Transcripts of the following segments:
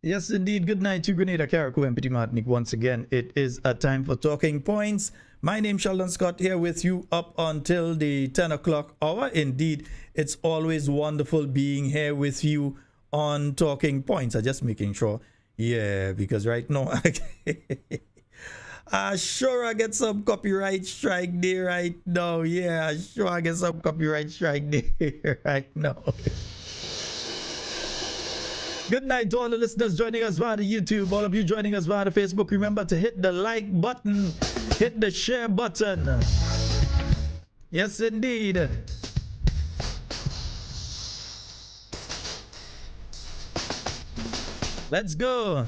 Yes, indeed. Good night to Grenada, Carriacou, and Petit Martinique. Once again, it is a time for Talking Points. My name is Sheldon Scott here with you up until the 10 o'clock hour. Indeed, it's always wonderful being here with you on Talking Points. I'm just making sure. Yeah, because right now, sure I get some copyright strike there right now. Yeah, sure I get some copyright strike there right now. Good night to all the listeners joining us via the YouTube, all of you joining us via the Facebook. Remember to hit the like button, hit the share button. Yes, indeed. Let's go.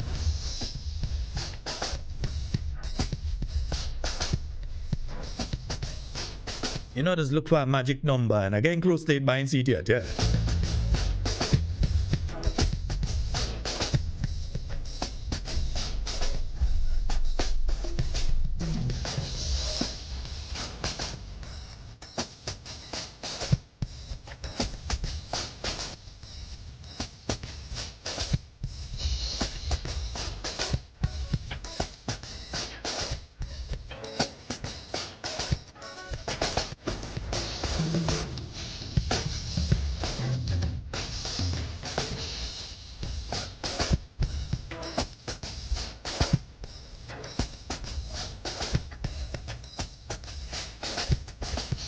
You know, just look for a magic number, and again, close state by seat yet, yeah.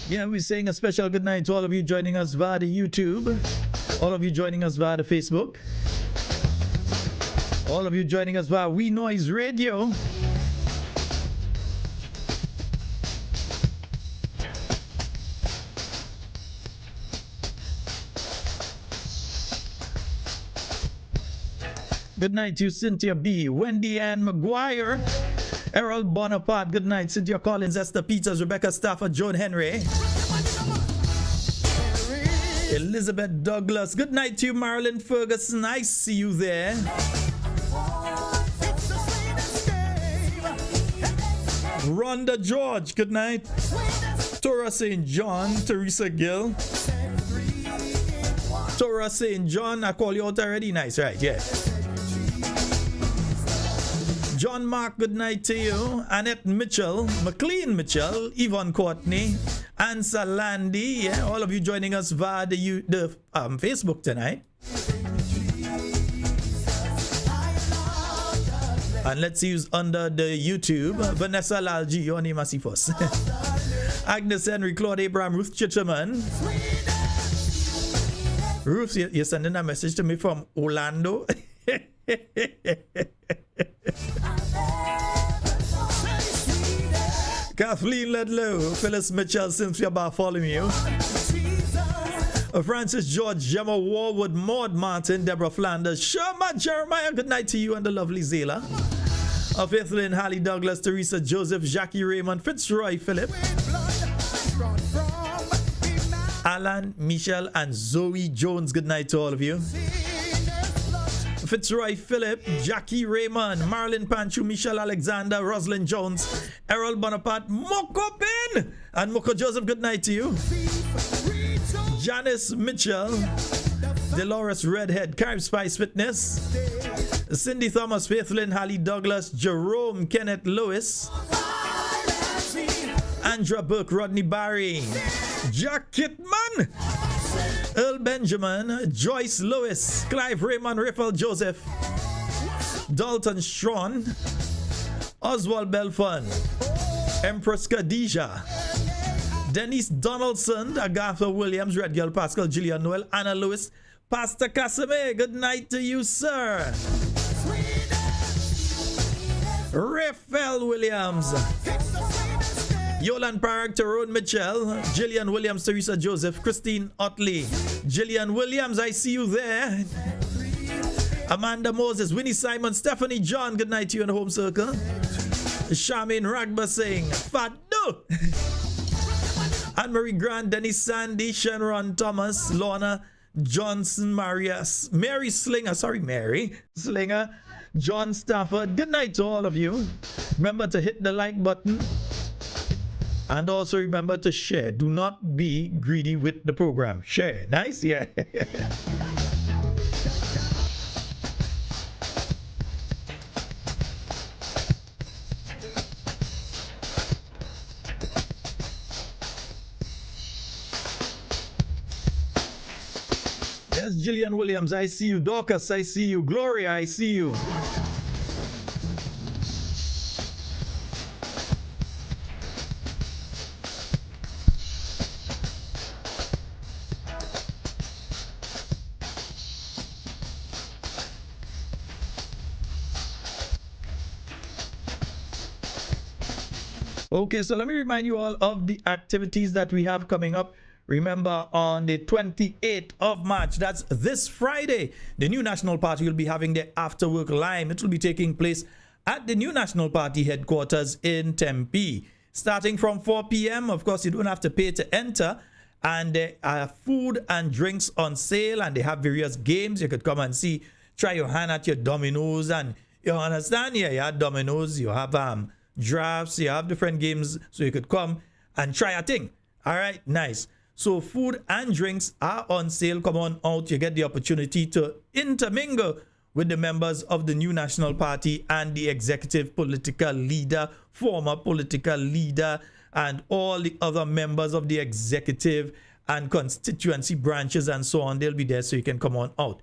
Yeah, we're saying a special good night to all of you joining us via the YouTube, all of you joining us via the Facebook, all of you joining us via We Noise Radio. Good night to Cynthia B, Wendy Ann McGuire, Errol Bonaparte. Good night, Cynthia Collins, Esther Peters, Rebecca Stafford, Joan Henry, Elizabeth Douglas. Good night to you, Marilyn Ferguson. I see you there. Rhonda George. Good night. Tora St. John, Teresa Gill. Tora St. John, I call you out already. Nice, right? Yeah. John Mark, good night to you. Annette Mitchell, McLean Mitchell, Yvonne Courtney, Ansa Landy, yeah, all of you joining us via the Facebook tonight. And let's see who's under the YouTube. Vanessa Lalji, your name is first. Agnes Henry, Claude Abraham, Ruth Chitterman. Ruth, you're sending a message to me from Orlando. Kathleen Ledlow, Phyllis Mitchell, since we're about following you. Francis George, Gemma Warwood, Maud Martin, Deborah Flanders, Sherma Jeremiah, good night to you and the lovely Zayla. Faithlyn, Hallie Douglas, Teresa Joseph, Jackie Raymond, Fitzroy Philip, Alan, Michelle, and Zoe Jones, good night to all of you. Fitzroy Philip, Jackie Raymond, Marlon Panchu, Michelle Alexander, Rosalind Jones, Errol Bonaparte, Moko Ben, and Moko Joseph, good night to you. Janice Mitchell, Dolores Redhead, Carib Spice Fitness, Cindy Thomas, Faithlyn, Hallie Douglas, Jerome Kenneth Lewis, Andra Burke, Rodney Barry, Jack Kitman, Earl Benjamin, Joyce Lewis, Clive Raymond, Raphael Joseph, Dalton Strawn, Oswald Belfon, Empress Khadija, Denise Donaldson, Agatha Williams, Red Girl Pascal, Gillian Noel, Anna Lewis, Pastor Casimir, good night to you, sir. Raphael Williams, Yolan Park, Tyrone Mitchell, Gillian Williams, Teresa Joseph, Christine Otley, Gillian Williams, I see you there. Amanda Moses, Winnie Simon, Stephanie John, good night to you in the home circle. Charmaine Ragba saying, Fado. Anne-Marie Grant, Dennis Sandy, Shenron Thomas, Lorna Johnson, Mary Slinger, John Stafford. Good night to all of you. Remember to hit the like button. And also remember to share. Do not be greedy with the program. Share. Nice? Yeah. Yes, Jillian Williams, I see you. Dorcas, I see you. Gloria, I see you. Okay, so let me remind you all of the activities that we have coming up. Remember, on the 28th of March, that's this Friday, the New National Party will be having their After Work Lime. It will be taking place at the New National Party headquarters in Tempe. Starting from 4 p.m., of course, you don't have to pay to enter. And there are food and drinks on sale, and they have various games. You could come and see, try your hand at your dominoes. And you understand, yeah, you have dominoes, you have drafts, you have different games, so you could come and try a thing. All right, nice. So food and drinks are on sale. Come on out. You get the opportunity to intermingle with the members of the New National Party and the executive political leader, former political leader, and all the other members of the executive and constituency branches and so on. They'll be there, so you can come on out.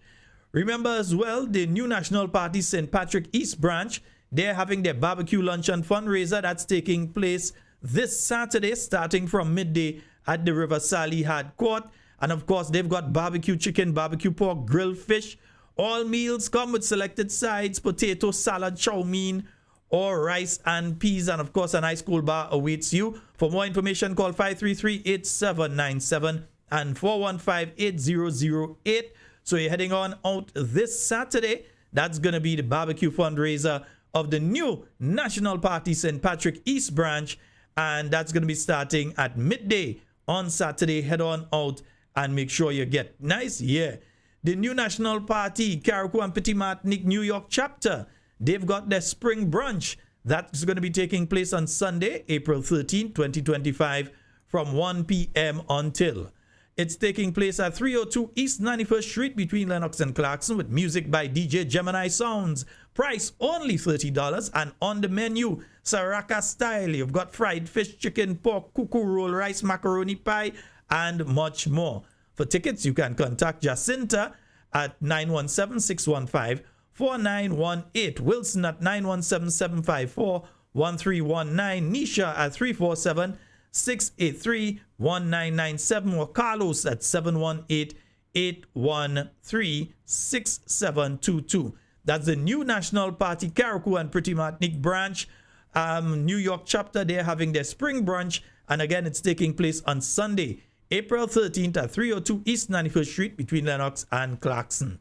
Remember as well, the New National Party St. Patrick East Branch, they're having their barbecue lunch and fundraiser that's taking place this Saturday, starting from midday at the River Sally Hard Court. And of course, they've got barbecue chicken, barbecue pork, grilled fish. All meals come with selected sides, potato, salad, chow mein, or rice and peas. And of course, an ice cold bar awaits you. For more information, call 533-8797 and 415-8008. So you're heading on out this Saturday. That's going to be the barbecue fundraiser of the New National Party St. Patrick East Branch. And that's going to be starting at midday on Saturday. Head on out and make sure you get nice. Yeah. The New National Party, Carriacou and Petit Martinique, New York chapter, they've got their spring brunch. That's going to be taking place on Sunday, April 13, 2025, from 1 p.m. until. It's taking place at 302 East 91st Street between Lenox and Clarkson, with music by DJ Gemini Sounds. Price only $30, and on the menu, Saraka style. You've got fried fish, chicken, pork, cuckoo roll, rice, macaroni pie, and much more. For tickets, you can contact Jacinta at 917-615-4918, Wilson at 917-754-1319, Nisha at 347-683-1997, or Carlos at 718-813-6722. That's the New National Party, Carriacou and Petit Martinique branch. New York chapter, they're having their spring brunch. And again, it's taking place on Sunday, April 13th at 302 East 91st Street between Lenox and Clarkson.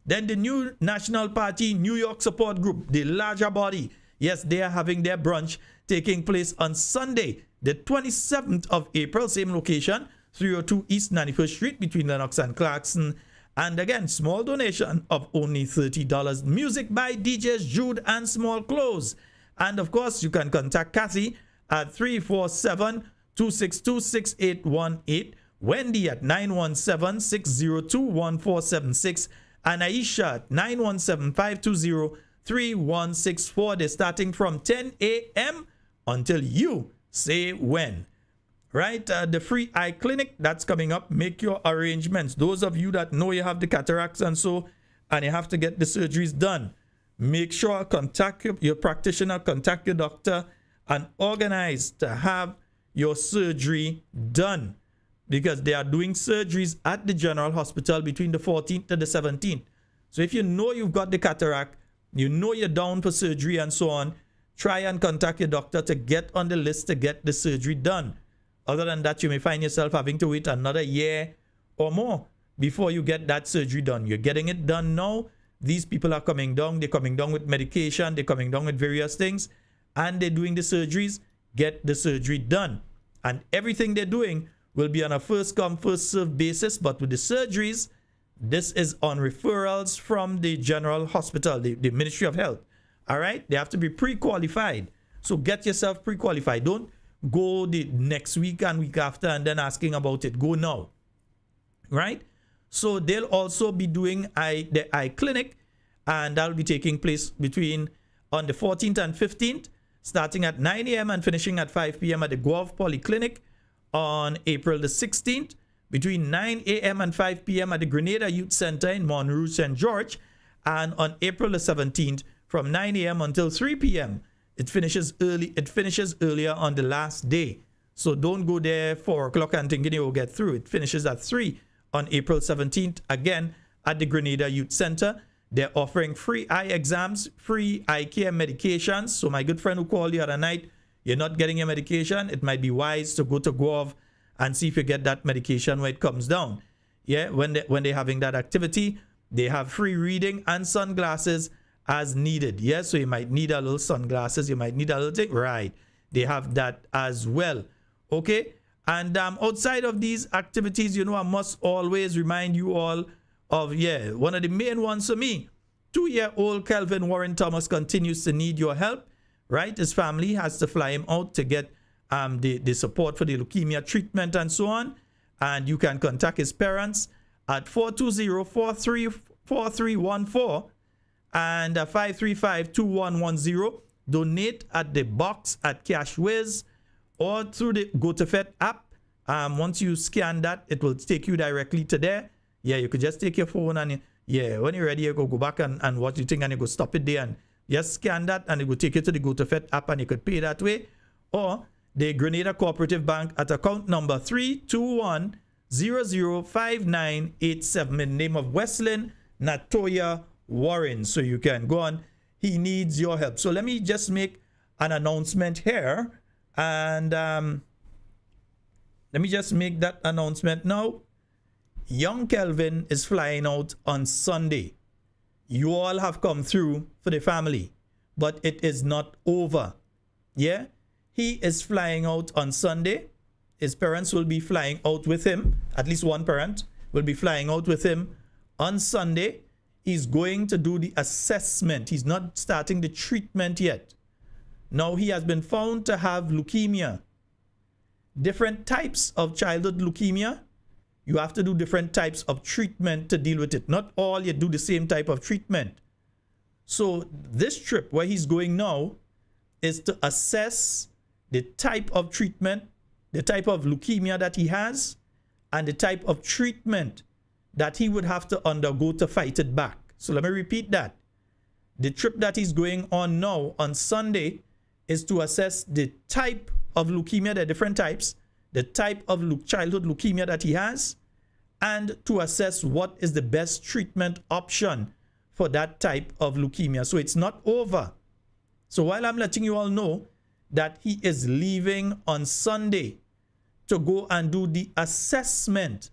Then the New National Party New York Support Group, the larger body. Yes, they are having their brunch taking place on Sunday, the 27th of April, same location, 302 East 91st Street between Lenox and Clarkson. And again, small donation of only $30. Music by DJs Jude and Small Clothes. And of course, you can contact Kathy at 347-262-6818, Wendy at 917-602-1476, and Aisha at 917-520-3164. They're starting from 10 a.m. until you say when. Right? The free eye clinic, that's coming up. Make your arrangements. Those of you that know you have the cataracts and so, and you have to get the surgeries done, make sure contact your practitioner, contact your doctor, and organize to have your surgery done, because they are doing surgeries at the General Hospital between the 14th to the 17th. So if you know you've got the cataract, you know you're down for surgery and so on, try and contact your doctor to get on the list to get the surgery done. Other than that, you may find yourself having to wait another year or more before you get that surgery done. You're getting it done now. These people are coming down. They're coming down with medication. They're coming down with various things. And they're doing the surgeries. Get the surgery done. And everything they're doing will be on a first-come, first-served basis. But with the surgeries, this is on referrals from the General Hospital, the Ministry of Health. All right? They have to be pre-qualified. So get yourself pre-qualified. Don't go the next week and week after and then asking about it. Go now. Right? So they'll also be doing the eye clinic, and that'll be taking place on the 14th and 15th, starting at 9 a.m. and finishing at 5 p.m. at the Guelph Polyclinic on April the 16th, between 9 a.m. and 5 p.m. at the Grenada Youth Center in Monroe, St. George. And on April the 17th, from 9 a.m. until 3 p.m. It finishes early. It finishes earlier on the last day. So don't go there 4 o'clock and thinking you will get through. It finishes at 3 on April 17th, again at the Grenada Youth Center. They're offering free eye exams, free eye care medications. So my good friend who called the other night, you're not getting your medication, it might be wise to go to Gov and see if you get that medication when it comes down. Yeah, when they're having that activity, they have free reading and sunglasses as needed. Yeah, so you might need a little sunglasses, you might need a little thing. Right, they have that as well. Okay, and outside of these activities, you know, I must always remind you all of, one of the main ones for me. 2-year-old Kelvin Warren Thomas continues to need your help. Right, his family has to fly him out to get the support for the leukemia treatment and so on. And you can contact his parents at 420-4314 and 535-2110. Donate at the box at CashWiz or through the GoToFet app. Once you scan that, it will take you directly to there. Yeah, you could just take your phone and when you're ready, you go back and watch the thing and you go stop it there and just scan that and it will take you to the GoToFet app and you could pay that way. Or the Grenada Cooperative Bank at account number 321-005987 in the name of Weslin Natoya Warren. So you can go on. He needs your help. So let me just make an announcement here. And let me just make that announcement now. Young Kelvin is flying out on Sunday. You all have come through for the family, but it is not over. Yeah? He is flying out on Sunday. His parents will be flying out with him. At least one parent will be flying out with him on Sunday. He's going to do the assessment. He's not starting the treatment yet. Now, he has been found to have leukemia. Different types of childhood leukemia. You have to do different types of treatment to deal with it. Not all you do the same type of treatment. So this trip where he's going now is to assess the type of treatment, the type of leukemia that he has, and the type of treatment that he would have to undergo to fight it back. So let me repeat that. The trip that he's going on now on Sunday is to assess the type of leukemia, the different types, the type of childhood leukemia that he has, and to assess what is the best treatment option for that type of leukemia. So it's not over. So while I'm letting you all know that he is leaving on Sunday to go and do the assessment,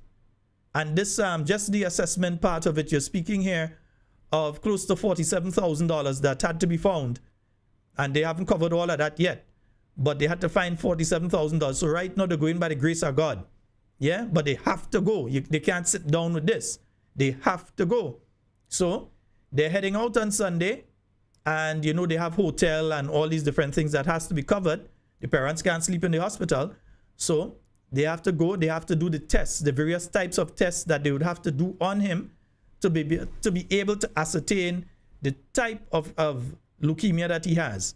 and this just the assessment part of it, you're speaking here of close to $47,000 that had to be found, and they haven't covered all of that yet. But they had to find $47,000. So right now they're going by the grace of God. Yeah, but they have to go. They can't sit down with this. They have to go. So they're heading out on Sunday, and you know they have hotel and all these different things that has to be covered. The parents can't sleep in the hospital. So they have to go. They have to do the tests, the various types of tests that they would have to do on him to be able to ascertain the type of leukemia that he has.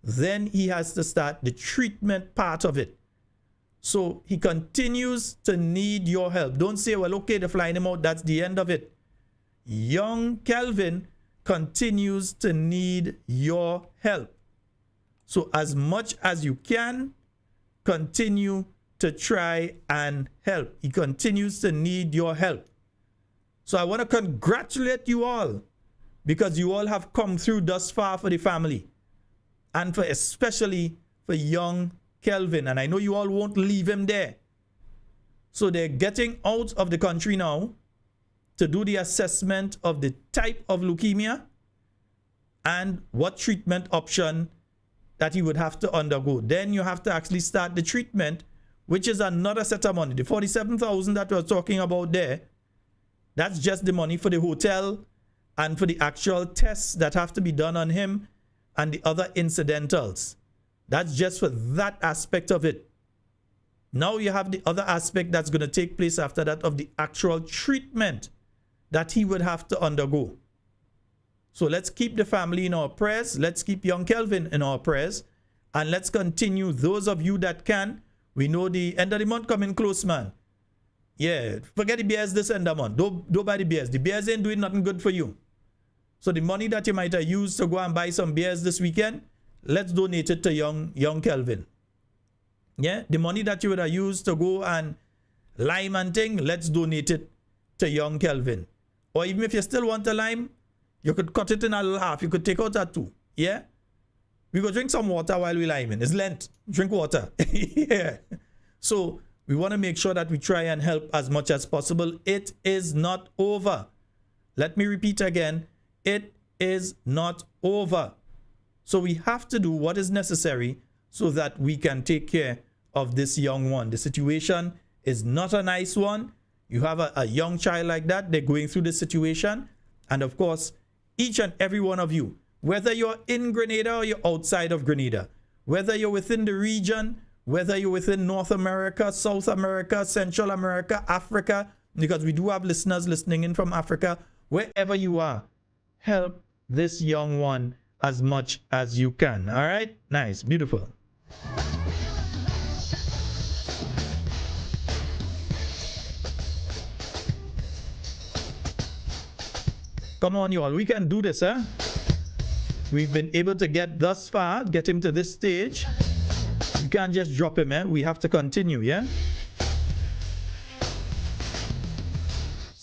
Then he has to start the treatment part of it. So he continues to need your help. Don't say, well, okay, they're flying him out, that's the end of it. Young Kelvin continues to need your help. So as much as you can, continue to try and help. He continues to need your help. So I want to congratulate you all because you all have come through thus far for the family. And for especially for young Kelvin. And I know you all won't leave him there. So they're getting out of the country now to do the assessment of the type of leukemia and what treatment option that he would have to undergo. Then you have to actually start the treatment, which is another set of money. The $47,000 that we're talking about there, that's just the money for the hotel and for the actual tests that have to be done on him and the other incidentals. That's just for that aspect of it. Now you have the other aspect that's going to take place after that of the actual treatment that he would have to undergo. So let's keep the family in our prayers. Let's keep young Kelvin in our prayers. And let's continue, those of you that can. We know the end of the month coming close, man. Yeah, forget the beers this December, man. Don't buy the beers. The beers ain't doing nothing good for you. So the money that you might have used to go and buy some beers this weekend, let's donate it to young Kelvin. Yeah, the money that you would have used to go and lime and thing, let's donate it to young Kelvin. Or even if you still want a lime, you could cut it in a little half. You could take out that too. Yeah? We go drink some water while we liming. It's Lent. Drink water. Yeah. So we want to make sure that we try and help as much as possible. It is not over. Let me repeat again. It is not over. So we have to do what is necessary so that we can take care of this young one. The situation is not a nice one. You have a young child like that. They're going through this situation. And of course, each and every one of you, whether you're in Grenada or you're outside of Grenada, whether you're within the region, whether you're within North America, South America, Central America, Africa, because we do have listeners listening in from Africa, wherever you are, help this young one as much as you can. All right? Nice. Beautiful. Come on, you all. We can do this, huh? We've been able to get thus far, get him to this stage. You can't just drop him, eh? We have to continue, yeah?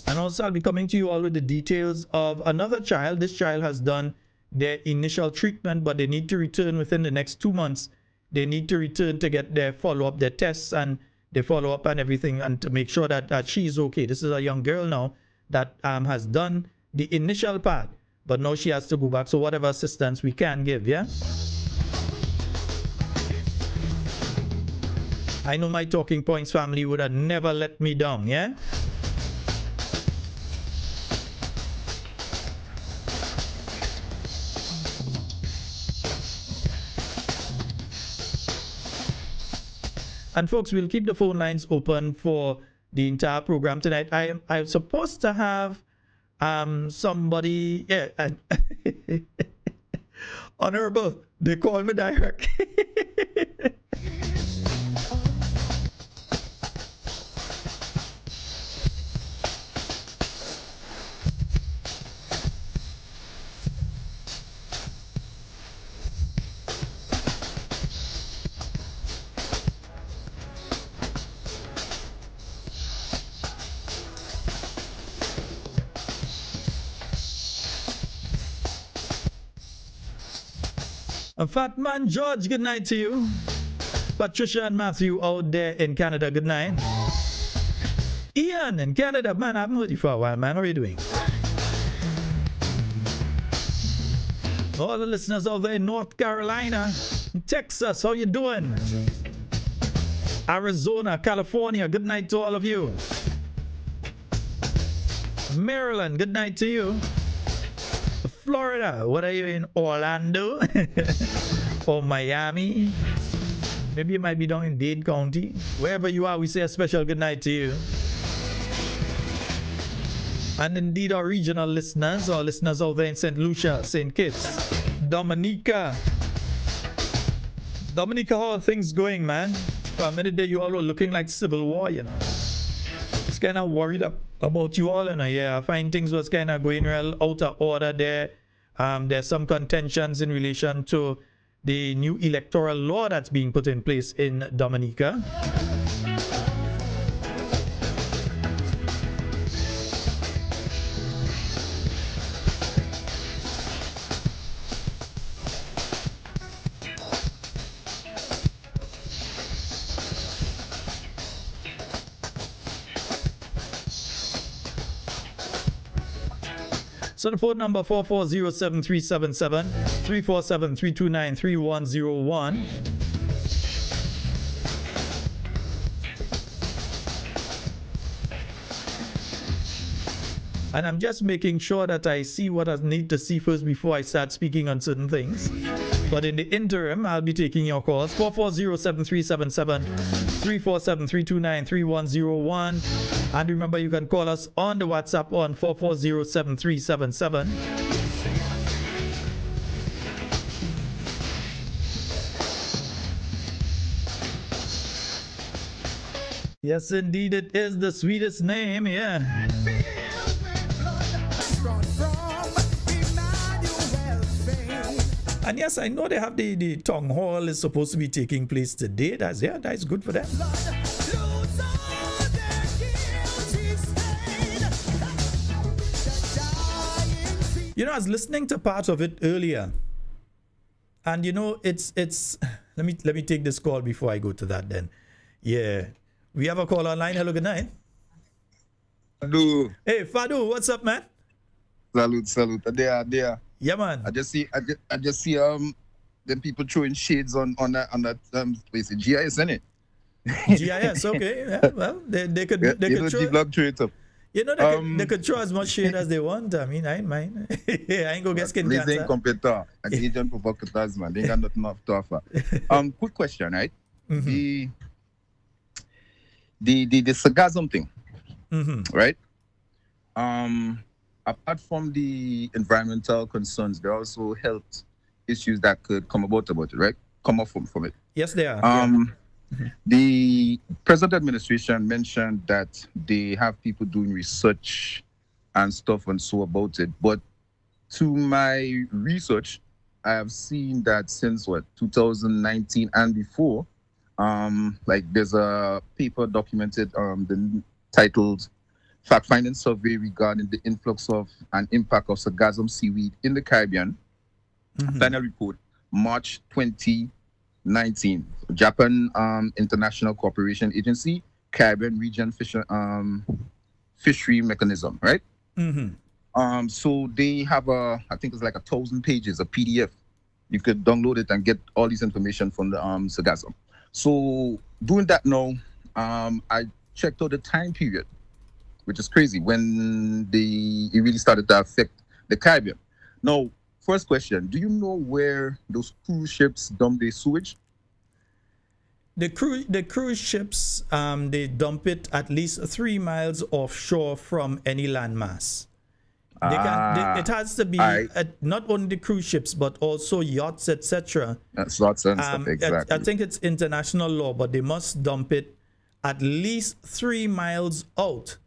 And also, I'll be coming to you all with the details of another child. This child has done their initial treatment, but they need to return within the next 2 months. They need to return to get their follow-up, their tests and their follow-up and everything, and to make sure that she's okay. This is a young girl now that has done the initial part, but now she has to go back. So whatever assistance we can give, yeah? I know my Talking Points family would have never let me down, yeah? And folks, we'll keep the phone lines open for the entire program tonight. I'm supposed to have somebody, yeah, Honorable, they call me direct. Fat Man George, good night to you. Patricia and Matthew out there in Canada, good night. Ian in Canada, man, I haven't heard you for a while, man. How are you doing? All the listeners out there in North Carolina, Texas, how you doing? Arizona, California, good night to all of you. Maryland, good night to you. Florida, what are you in? Orlando or Miami? Maybe you might be down in Dade County. Wherever you are, we say a special good night to you. And indeed, our regional listeners, our listeners out there in St. Lucia, St. Kitts, Dominica. Dominica, how are things going, man? For a minute there, you all were looking like civil war, you know. It's kind of worried about you all, and yeah, I find things was kind of going real out of order there. There's some contentions in relation to the new electoral law that's being put in place in Dominica. So the phone number 4407377 347-329-3101. And I'm just making sure that I see what I need to see first before I start speaking on certain things. But in the interim, I'll be taking your calls. 4407377 347-329-3101. And remember, you can call us on the WhatsApp on 4407377. Yes, indeed, it is the sweetest name. Yeah. And yes, I know they have the town hall is supposed to be taking place today. That's good for them. You know, I was listening to part of it earlier, and you know, it's. Let me take this call before I go to that. Then, yeah, we have a call online. Hello, good night. Fadu. Hey, Fadu, what's up, man? Salute. There. Yeah, man. I just see them people throwing shades on that place. GIS, isn't it? GIS, okay. Yeah, well, they could throw it up. You know, they could throw as much shade as they want. I mean, I ain't mind. I ain't gonna get skin cancer. They ain't competitor. And agent provocateurs, man. They ain't got nothing to offer. Quick question, right? Mm-hmm. The sarcasm thing, right? Apart from the environmental concerns, there are also health issues that could come about it, right? Come up from it. Yes, they are. The present administration mentioned that they have people doing research and stuff and so about it. But to my research, I have seen that since 2019 and before, like there's a paper documented titled Fact-Finding Survey regarding the influx of and impact of sargassum seaweed in the Caribbean. Final report, March 2019. Japan International Cooperation Agency, Caribbean Region Fishery Mechanism, right? So they have I think it's like 1,000 pages, a PDF. You could download it and get all this information from the sargassum. So doing that now, I checked out the time period, which is crazy, when it really started to affect the Caribbean. Now, first question, do you know where those cruise ships dump their sewage? The cruise ships, they dump it at least 3 miles offshore from any landmass. It has to be not only the cruise ships, but also yachts, etc. Yachts and stuff, exactly. I think it's international law, but they must dump it at least 3 miles out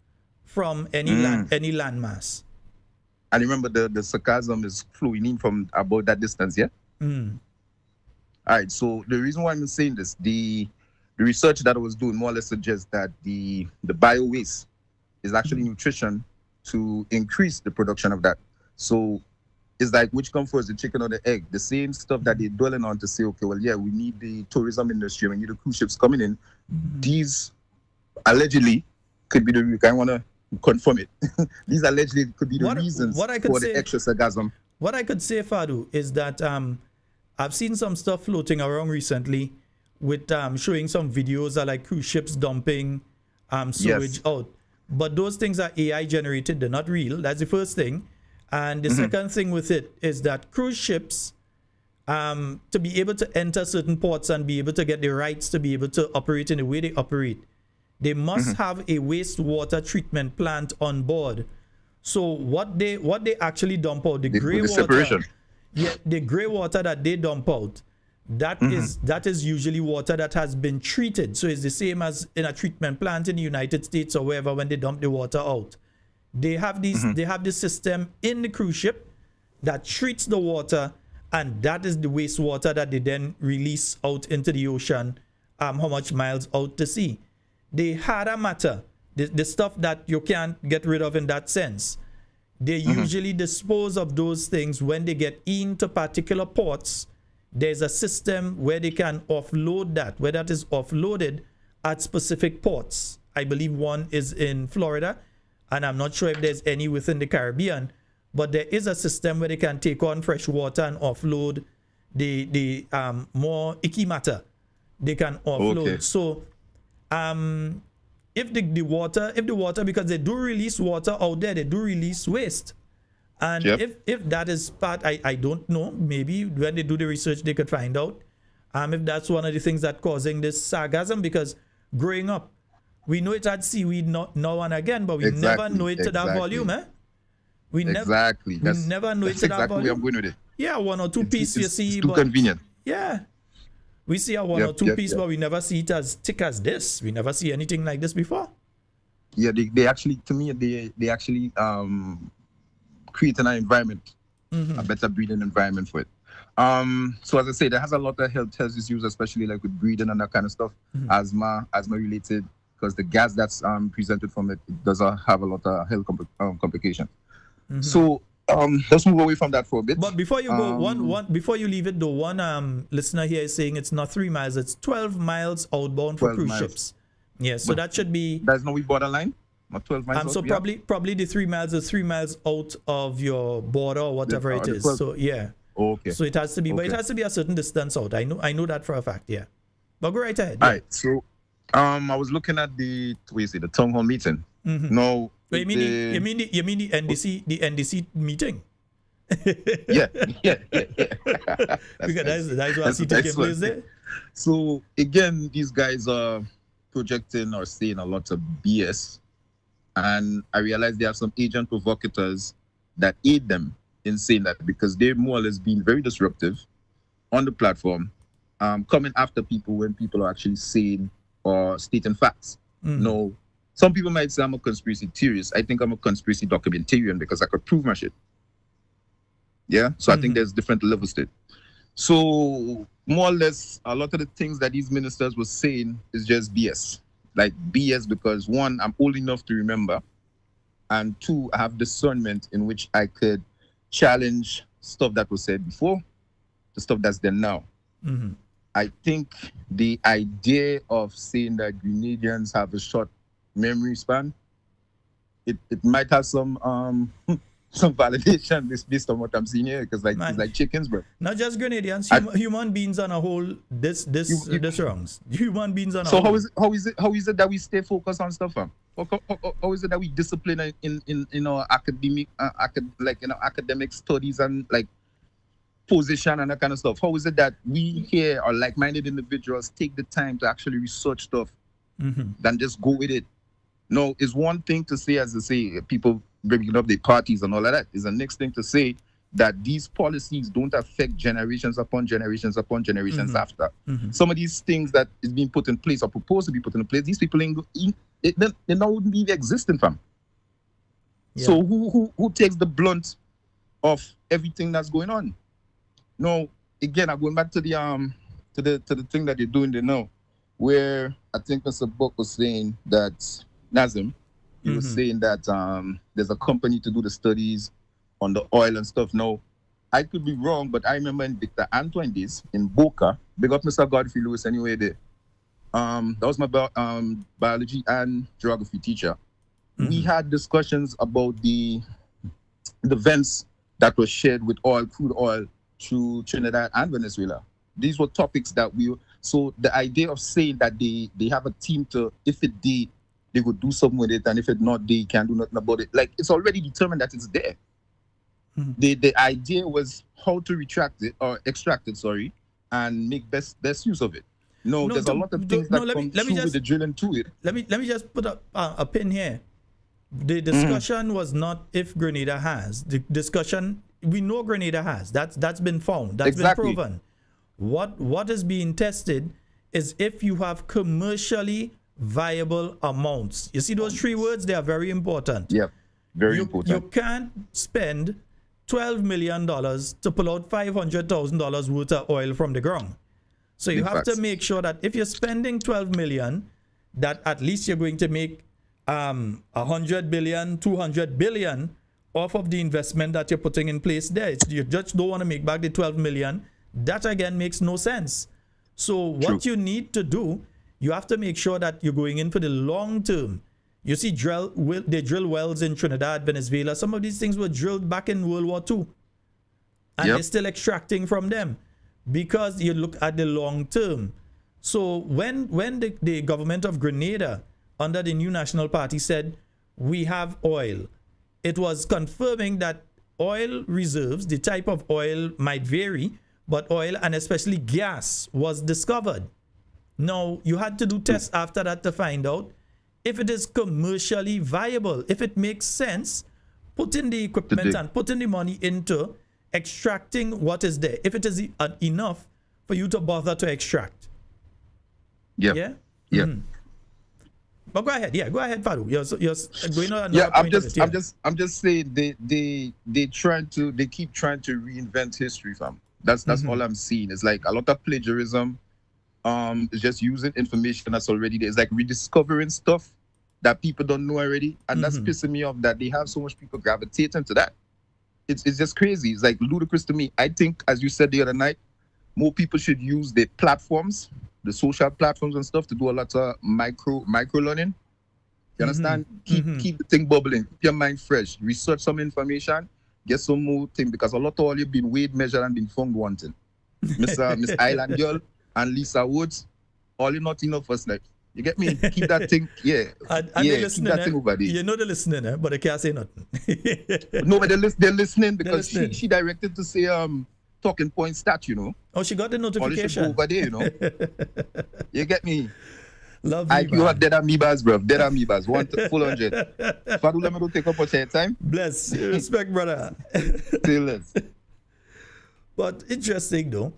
from any landmass. And remember, the sargassum is flowing in from about that distance, yeah? All right, so the reason why I'm saying this, the research that I was doing more or less suggests that the bio waste is actually nutrition to increase the production of that. So it's like, which comes first, the chicken or the egg? The same stuff that they're dwelling on to say, okay, well, yeah, we need the tourism industry, we need the cruise ships coming in. These allegedly could be the, I want to confirm it. These allegedly could be the reasons for the extra sargassum. What I could say, Fadu, is that I've seen some stuff floating around recently with showing some videos of like cruise ships dumping sewage out. But those things are AI generated, they're not real. That's the first thing. And the second thing with it is that cruise ships, to be able to enter certain ports and be able to get the rights to be able to operate in the way they operate, they must have a wastewater treatment plant on board. So what they actually dump out, the gray water, separation. Yeah, the gray water that they dump out, that is usually water that has been treated. So it's the same as in a treatment plant in the United States or wherever when they dump the water out. They have they have this system in the cruise ship that treats the water, and that is the wastewater that they then release out into the ocean, how much miles out to sea. The harder matter, the stuff that you can't get rid of in that sense, they usually dispose of those things when they get into particular ports. There's a system where they can offload that, where that is offloaded at specific ports. I believe one is in Florida, and I'm not sure if there's any within the Caribbean, but there is a system where they can take on fresh water and offload the more icky matter. They can offload. Okay. So if the water, because they do release water out there, they do release waste. And if that is part, I don't know, maybe when they do the research, they could find out if that's one of the things that's causing this sargassum, because growing up, we know it had seaweed now and again, but we never know it to that volume, eh? We never know it to that volume. I'm going with it. Yeah, 1 or 2 pieces you see. It's too convenient. Yeah. We see a one Yep, or two yep, piece, yep. but we never see it as thick as this. We never see anything like this before. Yeah, they actually, to me, they actually creating an environment, a better breeding environment for it. So as I say, there has a lot of health issues, especially like with breeding and that kind of stuff, asthma related, because the gas that's presented from it does have a lot of health complications. So let's move away from that for a bit. But before you go, before you leave it, though, one listener here is saying it's not 3 miles, it's 12 miles outbound for 12 cruise miles. ships. Yeah, so But that should be. That's no we borderline. Not 12 miles. So out, yeah. probably the 3 miles is 3 miles out of your border or whatever it the is. 12. So yeah. Okay. So it has to be, but it Okay. has to be a certain distance out. I know that for a fact. Yeah. But go right ahead. All Yeah. right. So I was looking at the town hall meeting. No. Wait, you mean the NDC meeting? Yeah. Because that's what I see that's taking place there. So again, these guys are projecting or saying a lot of BS, and I realize they have some agent provocateurs that aid them in saying that, because they're more or less being very disruptive on the platform, coming after people when people are actually saying or stating facts. No, some people might say I'm a conspiracy theorist. I think I'm a conspiracy documentarian because I could prove my shit. Yeah, so I think there's different levels to it. So more or less, a lot of the things that these ministers were saying is just BS. Like BS because one, I'm old enough to remember, and two, I have discernment in which I could challenge stuff that was said before, the stuff that's there now. I think the idea of saying that Grenadians have a short memory span, it might have some validation based on what I'm seeing here, because like it's like chickens, bro. Not just Grenadians, human beings on a whole. This wrongs. Human beings on a so whole. how is it that we stay focused on stuff, fam? How is it that we discipline in our academic studies and like position and that kind of stuff? How is it that we here are like-minded individuals take the time to actually research stuff than just go with it? No, it's one thing to say, as they say, people bringing up their parties and all of that. It's the next thing to say that these policies don't affect generations upon generations upon generations after. Some of these things that is being put in place or proposed to be put in place, these people they now wouldn't be existing, fam. Yeah. So who takes the blunt of everything that's going on? No, again, I'm going back to the thing that you're doing there now, where I think Mr. Buck was saying that Nazim, he was saying that there's a company to do the studies on the oil and stuff. No, I could be wrong, but I remember in Victor Antoine days in Boca, big up Mr. Godfrey Lewis anyway there. That was my biology and geography teacher. We had discussions about the vents that were shared with crude oil through Trinidad and Venezuela. These were topics that so the idea of saying that they have a team to, if it did, they would do something with it, and if it not, they can't do nothing about it. Like, it's already determined that it's there. The idea was how to extract it, and make best use of it. There's a lot of things that come through with the drilling to it. Let me just put a pin here. The discussion was not if Grenada has. The discussion, we know Grenada has. That's been found. That's Exactly. been proven. What is being tested is if you have commercially viable amounts. You see those three words? They are very important. Yeah, very important. You can't spend $12 million to pull out $500,000 worth of oil from the ground. So you have to make sure that if you're spending 12 million, that at least you're going to make 100 billion, 200 billion off of the investment that you're putting in place there. You just don't want to make back the 12 million. That again makes no sense. So what you need to do, you have to make sure that you're going in for the long term. You see, they drill wells in Trinidad, Venezuela. Some of these things were drilled back in World War II. And they're still extracting from them because you look at the long term. So when the government of Grenada under the new National Party said, we have oil, it was confirming that oil reserves, the type of oil might vary, but oil and especially gas was discovered. Now, you had to do tests after that to find out if it is commercially viable, if it makes sense, put in the equipment and put in the money into extracting what is there. If it is enough for you to bother to extract. Yeah. Yeah? Yeah. But go ahead. Yeah, go ahead, Faru. You're going on another Yeah, point of it, yeah. I'm just saying they keep trying to reinvent history, fam. That's all I'm seeing. It's like a lot of plagiarism. It's just using information that's already there. It's like rediscovering stuff that people don't know already, and that's pissing me off that they have so much people gravitating to that. It's just crazy. It's like ludicrous to me. I think, as you said the other night, more people should use the platforms, the social platforms and stuff, to do a lot of micro learning. You understand? Keep the thing bubbling, keep your mind fresh, research some information, get some more thing, because a lot of all you've been weighed, measured, and been found wanting. Miss Island Girl and Lisa Woods, all you not enough for like. You get me? Keep that thing, yeah. And yeah, keep that thing over there. You know they're listening, but they can't say nothing. No, but they're listening because she directed to say talking point stat, you know. Oh, she got the notification. All over there, you know. You get me? Love you. You are dead amoebas, bro. Dead amoebas. 100. Fadu, let me don't take up much your time. Bless. Respect, brother. Say less. But interesting though.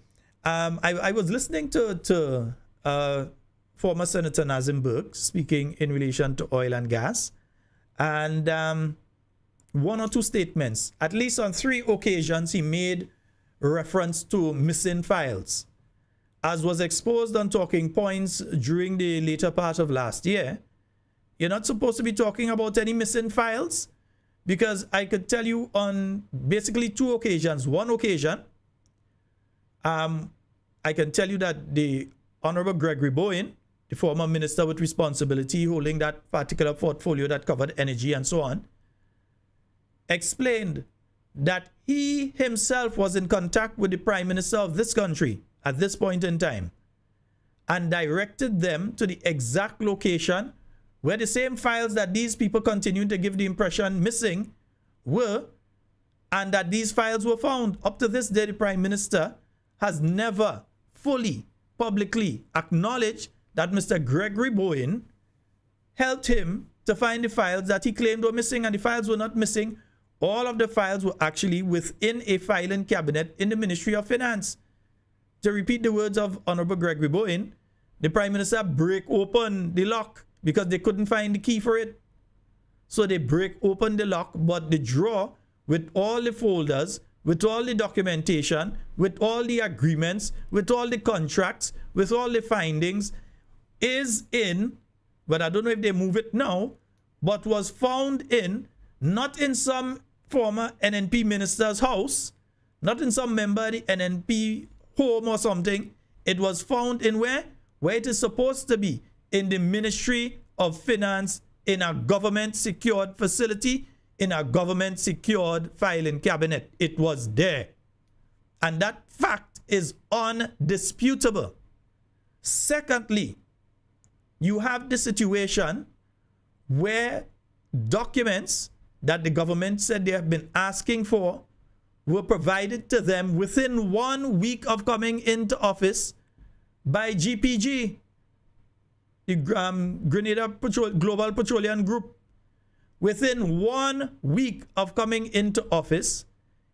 I was listening to former Senator Nazim Burke speaking in relation to oil and gas, and one or two statements, at least on 3 occasions, he made reference to missing files. As was exposed on Talking Points during the later part of last year, you're not supposed to be talking about any missing files, because I could tell you on basically 2 occasions. One occasion, I can tell you that the Honorable Gregory Bowen, the former minister with responsibility holding that particular portfolio that covered energy and so on, explained that he himself was in contact with the Prime Minister of this country at this point in time and directed them to the exact location where the same files that these people continue to give the impression missing were, and that these files were found. Up to this day, the Prime Minister has never fully, publicly acknowledged that Mr. Gregory Bowen helped him to find the files that he claimed were missing, and the files were not missing. All of the files were actually within a filing cabinet in the Ministry of Finance. To repeat the words of Honorable Gregory Bowen, the Prime Minister break open the lock because they couldn't find the key for it. So they break open the lock, but the drawer with all the folders, with all the documentation, with all the agreements, with all the contracts, with all the findings, is in, but I don't know if they move it now, but was found in, not in some former NNP minister's house, not in some member of the NNP home or something. It was found in where? Where it is supposed to be, in the Ministry of Finance, in a government secured facility, in a government secured filing cabinet. It was there. And that fact is undisputable. Secondly, you have the situation where documents that the government said they have been asking for were provided to them within 1 week of coming into office by GPG, the Grenada Global Petroleum Group. Within 1 week of coming into office,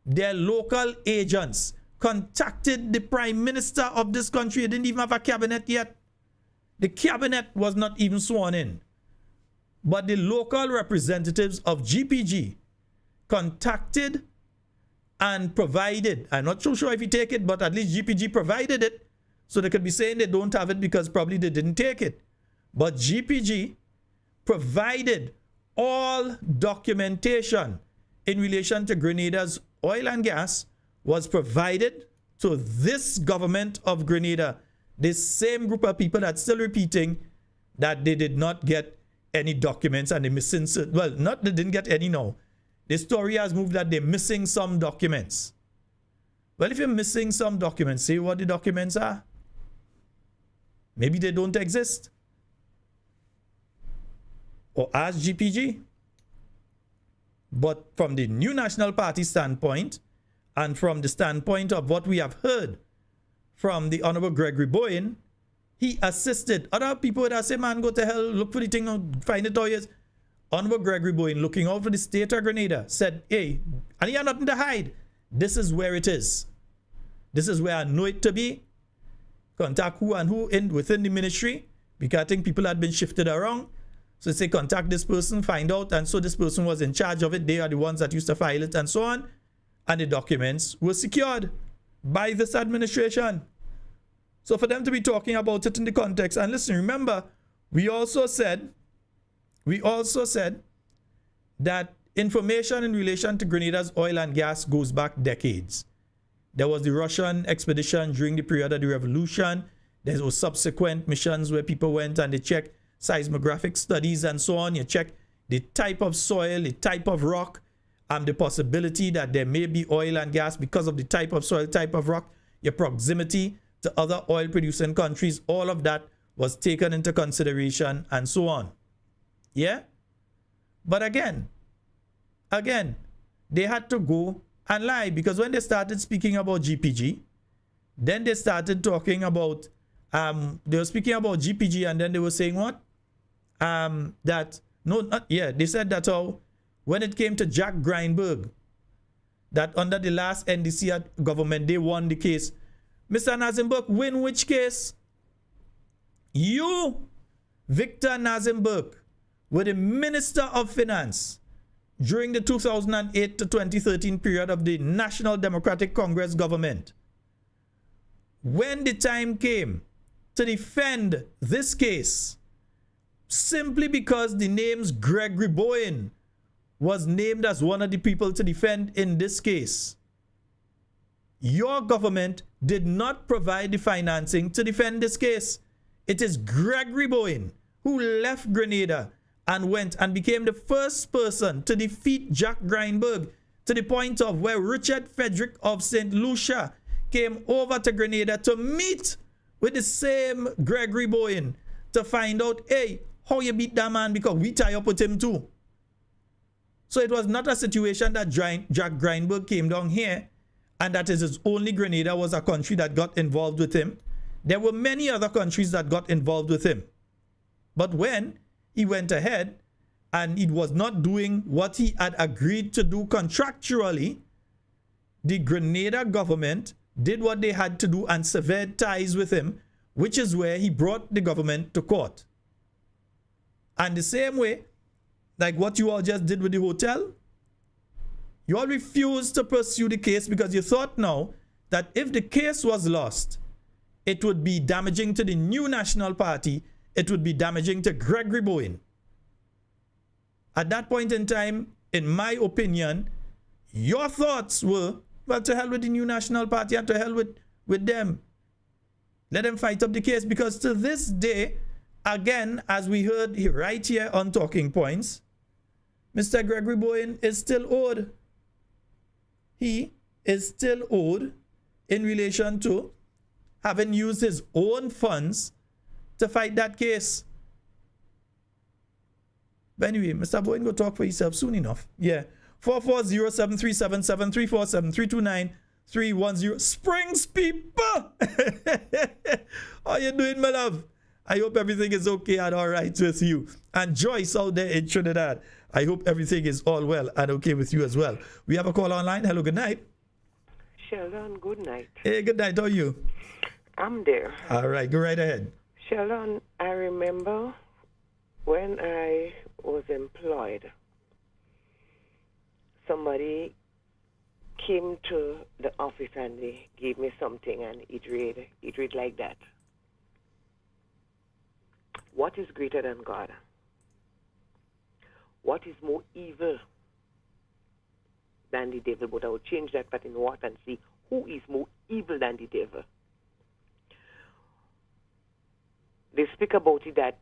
their local agents contacted the Prime Minister of this country. They didn't even have a cabinet yet. The cabinet was not even sworn in. But the local representatives of GPG contacted and provided. I'm not so sure if you take it, but at least GPG provided it. So they could be saying they don't have it because probably they didn't take it. But GPG provided all documentation in relation to Grenada's oil and gas was provided to this government of Grenada. This same group of people that's still repeating that they did not get any documents and they missing, well, not they didn't get any now. The story has moved that they're missing some documents. Well, if you're missing some documents, say what the documents are. Maybe they don't exist. Or ask GPG. But from the New National Party standpoint, and from the standpoint of what we have heard from the Honorable Gregory Bowen, he assisted. Other people that say, man, go to hell, look for the thing, find it all years. Honorable Gregory Bowen, looking out for the state of Grenada, said, hey, and he had nothing to hide. This is where it is. This is where I know it to be. contact who and who within the ministry, because I think people had been shifted around. So say contact this person, find out, and so this person was in charge of it. They are the ones that used to file it and so on. And the documents were secured by this administration. So for them to be talking about it in the context, and listen, remember, we also said that information in relation to Grenada's oil and gas goes back decades. There was the Russian expedition during the period of the revolution. There was subsequent missions where people went and they checked seismographic studies and so on. You check the type of soil, the type of rock, and the possibility that there may be oil and gas because of the type of soil, type of rock, your proximity to other oil producing countries. All of that was taken into consideration and so on. Yeah? But again, they had to go and lie, because when they started speaking about GPG, then they started talking about, they were speaking about GPG, and then they were saying what? They said that when it came to Jack Greenberg, that under the last NDC government, they won the case. Mr. Nazimberg, win which case? You, Victor Nazimberg, were the Minister of Finance during the 2008 to 2013 period of the National Democratic Congress government. When the time came to defend this case, simply because the names Gregory Bowen was named as one of the people to defend in this case, your government did not provide the financing to defend this case. It is Gregory Bowen who left Grenada and went and became the first person to defeat Jack Greenberg, to the point of where Richard Frederick of St. Lucia came over to Grenada to meet with the same Gregory Bowen to find out, hey, how you beat that man, because we tie up with him too. So it was not a situation that Jack Greenberg came down here and that is only Grenada was a country that got involved with him. There were many other countries that got involved with him. But when he went ahead and he was not doing what he had agreed to do contractually, the Grenada government did what they had to do and severed ties with him, which is where he brought the government to court. And the same way, like what you all just did with the hotel, you all refused to pursue the case because you thought now that if the case was lost, it would be damaging to the new National Party, it would be damaging to Gregory Bowen. At that point in time, in my opinion, your thoughts were, well, to hell with the new National Party and to hell with them. Let them fight up the case, because to this day, again, as we heard right here on Talking Points, Mr. Gregory Bowen is still owed. He is still owed in relation to having used his own funds to fight that case. But anyway, Mr. Bowen, go talk for yourself soon enough. Yeah. 440-737-7347-329-310. Springs, people! How you doing, my love? I hope everything is okay and all right with you. And Joyce out there in Trinidad, I hope everything is all well and okay with you as well. We have a call online. Hello, good night. Sheldon, good night. Hey, good night. How are you? I'm there. All right, go right ahead. Sheldon, I remember when I was employed, somebody came to the office and they gave me something, and it read like that. What is greater than God? What is more evil than the devil? But I will change that part in what and see who is more evil than the devil. They speak about it that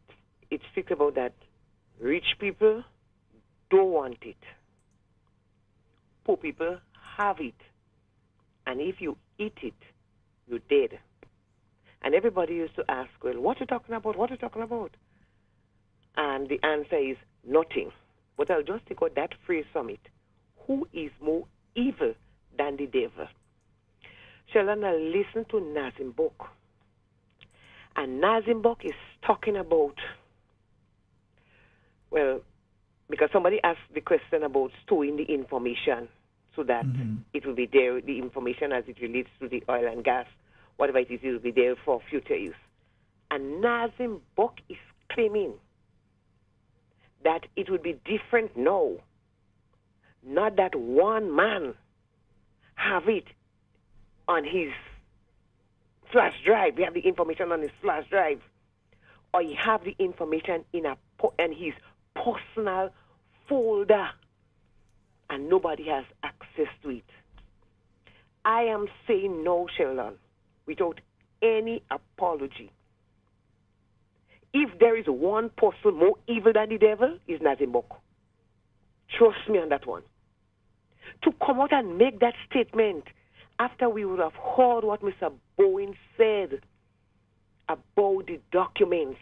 it speaks about that rich people don't want it. Poor people have it. And if you eat it, you're dead. And everybody used to ask, well, what are you talking about? What are you talking about? And the answer is nothing. But I'll just take out that phrase from it. Who is more evil than the devil? Sheldon, I listen to Nazimberg. And Nazimberg is talking about, well, because somebody asked the question about storing the information so that it will be there, the information as it relates to the oil and gas, whatever it will be there for future use. And Nazim Bok is claiming that it would be different now. Not that one man have it on his flash drive. He have the information on his flash drive. Or he have the information in his personal folder. And nobody has access to it. I am saying no, Sheldon, without any apology. If there is one person more evil than the devil, is Nazim Bok. Trust me on that one. To come out and make that statement after we would have heard what Mr. Bowen said about the documents.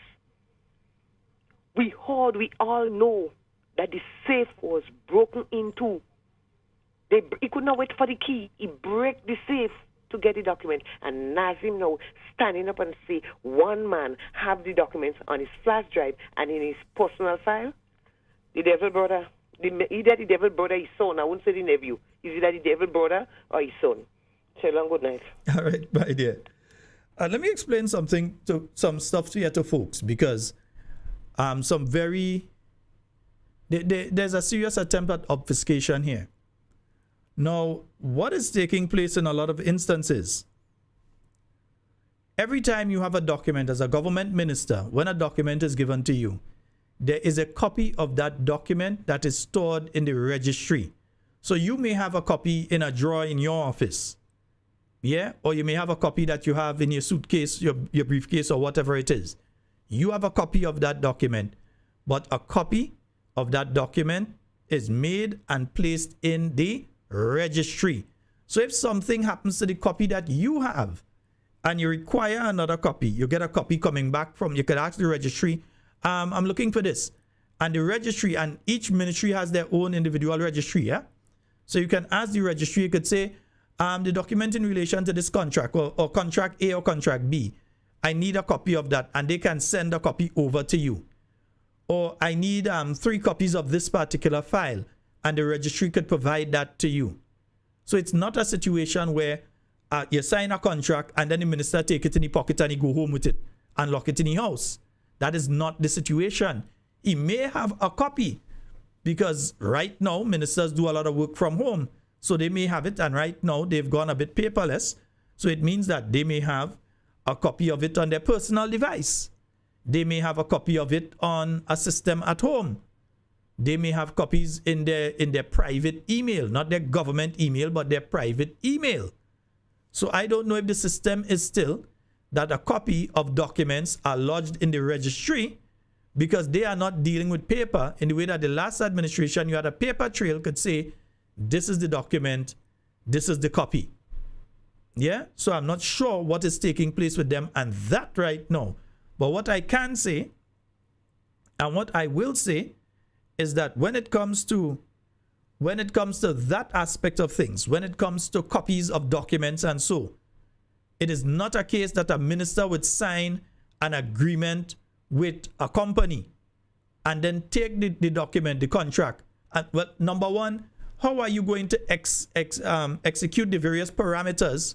We all know that the safe was broken into. He could not wait for the key. He break the safe to get the document. And Nazim now standing up and say, one man have the documents on his flash drive and in his personal file. The devil brother, either the devil brother, his son. I wouldn't say the nephew. Is either the devil brother or his son. So long, good night. All right, my dear. Let me explain some stuff to folks, because there's a serious attempt at obfuscation here. Now, what is taking place in a lot of instances? Every time you have a document as a government minister, when a document is given to you, there is a copy of that document that is stored in the registry. So you may have a copy in a drawer in your office. Yeah? Or you may have a copy that you have in your suitcase, your briefcase, or whatever it is. You have a copy of that document, but a copy of that document is made and placed in the registry. So if something happens to the copy that you have and you require another copy, you get a copy coming back from, you could ask the registry, I'm looking for this. And the registry, and each ministry has their own individual registry, yeah? So you can ask the registry, you could say, the document in relation to this contract, or contract A or contract B, I need a copy of that, and they can send a copy over to you. Or I need 3 copies of this particular file, and the registry could provide that to you. So it's not a situation where you sign a contract and then the minister take it in the pocket and he go home with it and lock it in the house. That is not the situation. He may have a copy, because right now ministers do a lot of work from home. So they may have it, and right now they've gone a bit paperless. So it means that they may have a copy of it on their personal device. They may have a copy of it on a system at home. They may have copies in their private email, not their government email, but their private email. So I don't know if the system is still that a copy of documents are lodged in the registry, because they are not dealing with paper in the way that the last administration, you had a paper trail, could say, this is the document, this is the copy. Yeah? So I'm not sure what is taking place with them and that right now. But what I can say, and what I will say, is that when it comes to that aspect of things, when it comes to copies of documents and so, it is not a case that a minister would sign an agreement with a company and then take the document, the contract. And, well, number one, how are you going to execute the various parameters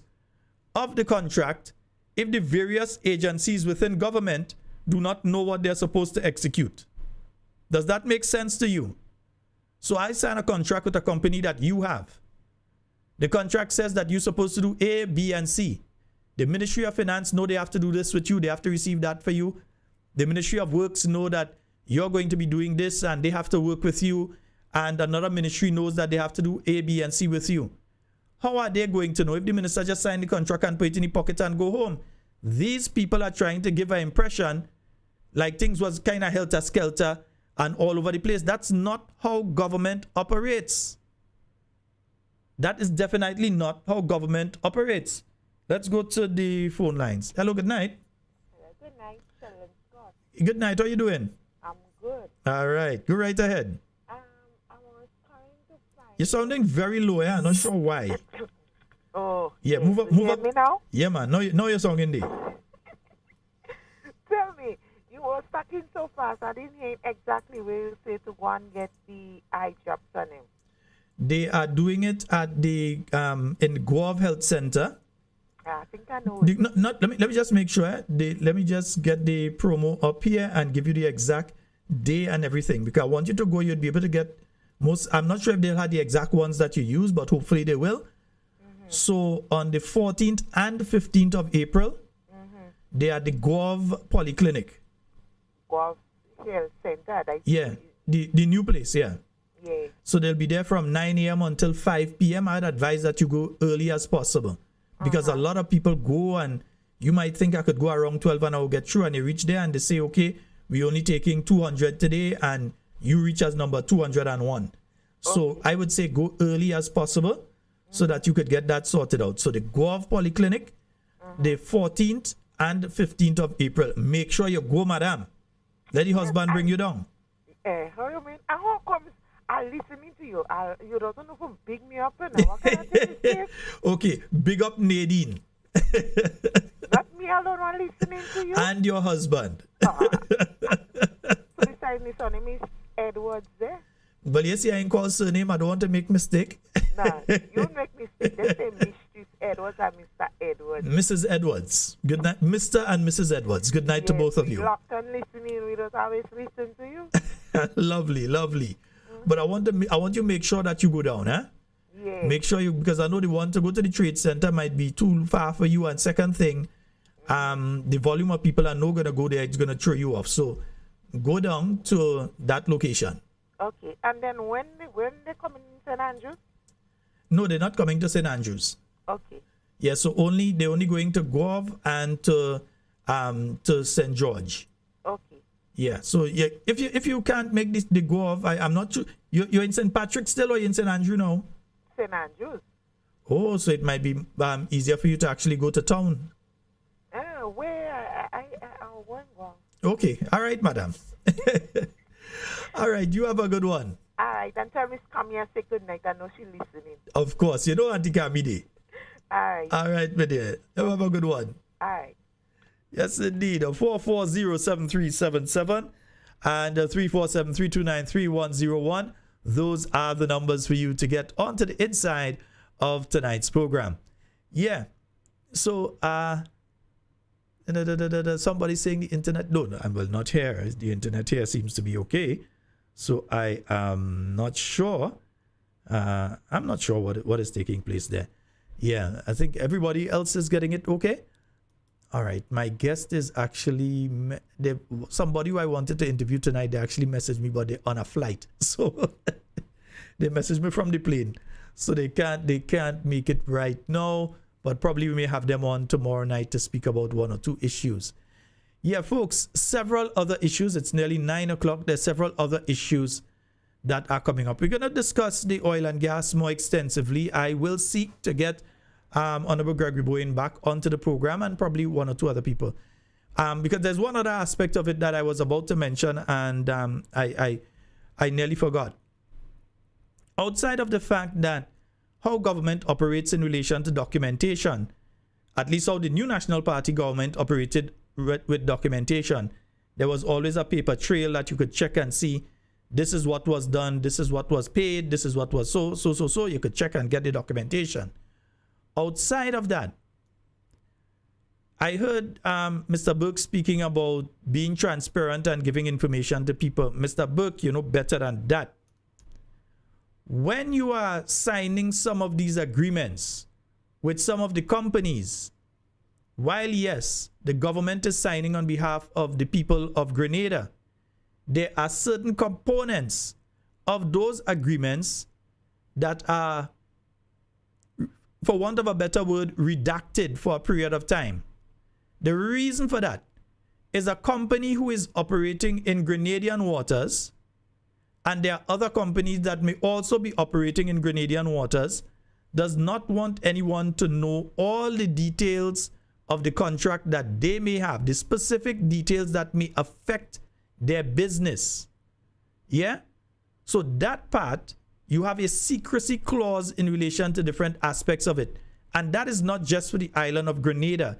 of the contract if the various agencies within government do not know what they're supposed to execute? Does that make sense to you? So I sign a contract with a company that you have. The contract says that you're supposed to do A, B, and C. The Ministry of Finance know they have to do this with you. They have to receive that for you. The Ministry of Works know that you're going to be doing this and they have to work with you. And another ministry knows that they have to do A, B, and C with you. How are they going to know if the minister just signed the contract and put it in the pocket and go home? These people are trying to give an impression like things was kind of helter-skelter and all over the place. That's not how government operates. That is definitely not how government operates. Let's go to the phone lines. Hello, good night. Hello, good night, Sheldon Scott. Good night, how are you doing? I'm good. All right, go right ahead. I was trying to find... You're sounding very low, yeah? I'm not sure why. Oh. Yeah, yes. move up. You hear me now? Yeah, man. Now you're sounding there. Tell me, you were talking so fast, I didn't hear exactly where you say to go and get the eye drops on him. They are doing it at the in Guave Health Center. I think I know. Let me just make sure. Let me just get the promo up here and give you the exact day and everything, because I want you to go. You'd be able to get most. I'm not sure if they'll have the exact ones that you use, but hopefully they will. So on the 14th and 15th of April, they are the Gov Polyclinic. Gov Health Center. Yeah, the new place. Yeah. Yeah. So they'll be there from 9 a.m. until 5 p.m. I'd advise that you go early as possible, because a lot of people go, and you might think I could go around 12 and I'll get through, and they reach there and they say, okay, we're only taking 200 today, and you reach as number 201. So I would say go early as possible so that you could get that sorted out. So the Gov Polyclinic, the 14th and 15th of April. Make sure you go, madam. Let the husband bring you down. How you mean? How come I listening to you? You don't know who big me up and what kind of thing is this? Okay, big up Nadine. Not me alone one listening to you. And your husband. So besides me, son name is Edwards there. But yes, I ain't called surname. I don't want to make mistake. Nah, you make mistake. They say Mistress Edwards and Mr. Edwards. Mrs. Edwards. Good night, Mr. and Mrs. Edwards. Good night to both of you. Locked and listening. We don't always listen to you. Lovely, lovely. But I want you to make sure that you go down, huh? Yeah. Make sure you, because I know the one to go to the trade center might be too far for you. And second thing, the volume of people are not gonna go there. It's gonna throw you off. So go down to that location. Okay. And then when they come in St. Andrews? No, they're not coming to St. Andrews. Okay. Yeah, so they're only going to Gov and to St. George. Okay. Yeah, so yeah, if you can't make the Gov, I'm not sure. You're in St. Patrick still, or you're in St. Andrew now? St. Andrews. Oh, so it might be easier for you to actually go to town. Where I went wrong. Okay, all right, madam. All right, you have a good one. All right, and tell Miss Camille and say good night. I know she's listening. Of course, you know Auntie Camille. All right. All right, my dear. You have a good one. All right. Yes, indeed. 440-7377 and 347-329-3101. Those are the numbers for you to get onto the inside of tonight's program. Yeah. So, somebody saying the internet. No, I'm well, not here. The internet here seems to be okay. So I am not sure. I'm not sure what is taking place there. Yeah, I think everybody else is getting it okay. All right, my guest is actually somebody who I wanted to interview tonight. They actually messaged me, but they're on a flight, so they messaged me from the plane, so they can't make it right now. But probably we may have them on tomorrow night to speak about one or two issues. Yeah, folks, several other issues. It's nearly 9 o'clock. There's several other issues that are coming up. We're going to discuss the oil and gas more extensively. I will seek to get Honorable Gregory Bowen back onto the program, and probably one or two other people. Because there's one other aspect of it that I was about to mention, and I nearly forgot. Outside of the fact that how government operates in relation to documentation, at least how the new National Party government operated with documentation, there was always a paper trail that you could check and see this is what was done, this is what was paid, this is what was so. You could check and get the documentation. Outside of that, I heard Mr. Burke speaking about being transparent and giving information to people. Mr. Burke, you know better than that. When you are signing some of these agreements with some of the companies, while yes, the government is signing on behalf of the people of Grenada, there are certain components of those agreements that are, for want of a better word, redacted for a period of time. The reason for that is a company who is operating in Grenadian waters, and there are other companies that may also be operating in Grenadian waters, does not want anyone to know all the details of the contract that they may have, the specific details that may affect their business. Yeah? So that part, you have a secrecy clause in relation to different aspects of it. And that is not just for the island of Grenada.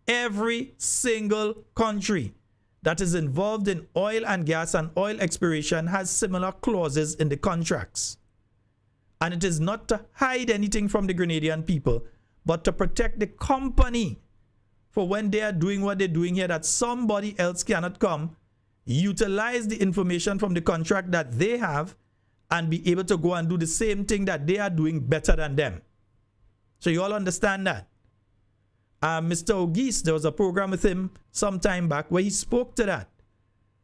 Every single country that is involved in oil and gas and oil exploration has similar clauses in the contracts. And it is not to hide anything from the Grenadian people, but to protect the company for when they are doing what they're doing here, that somebody else cannot come, utilize the information from the contract that they have and be able to go and do the same thing that they are doing better than them. So you all understand that. Mr. Ogis, there was a program with him some time back where he spoke to that.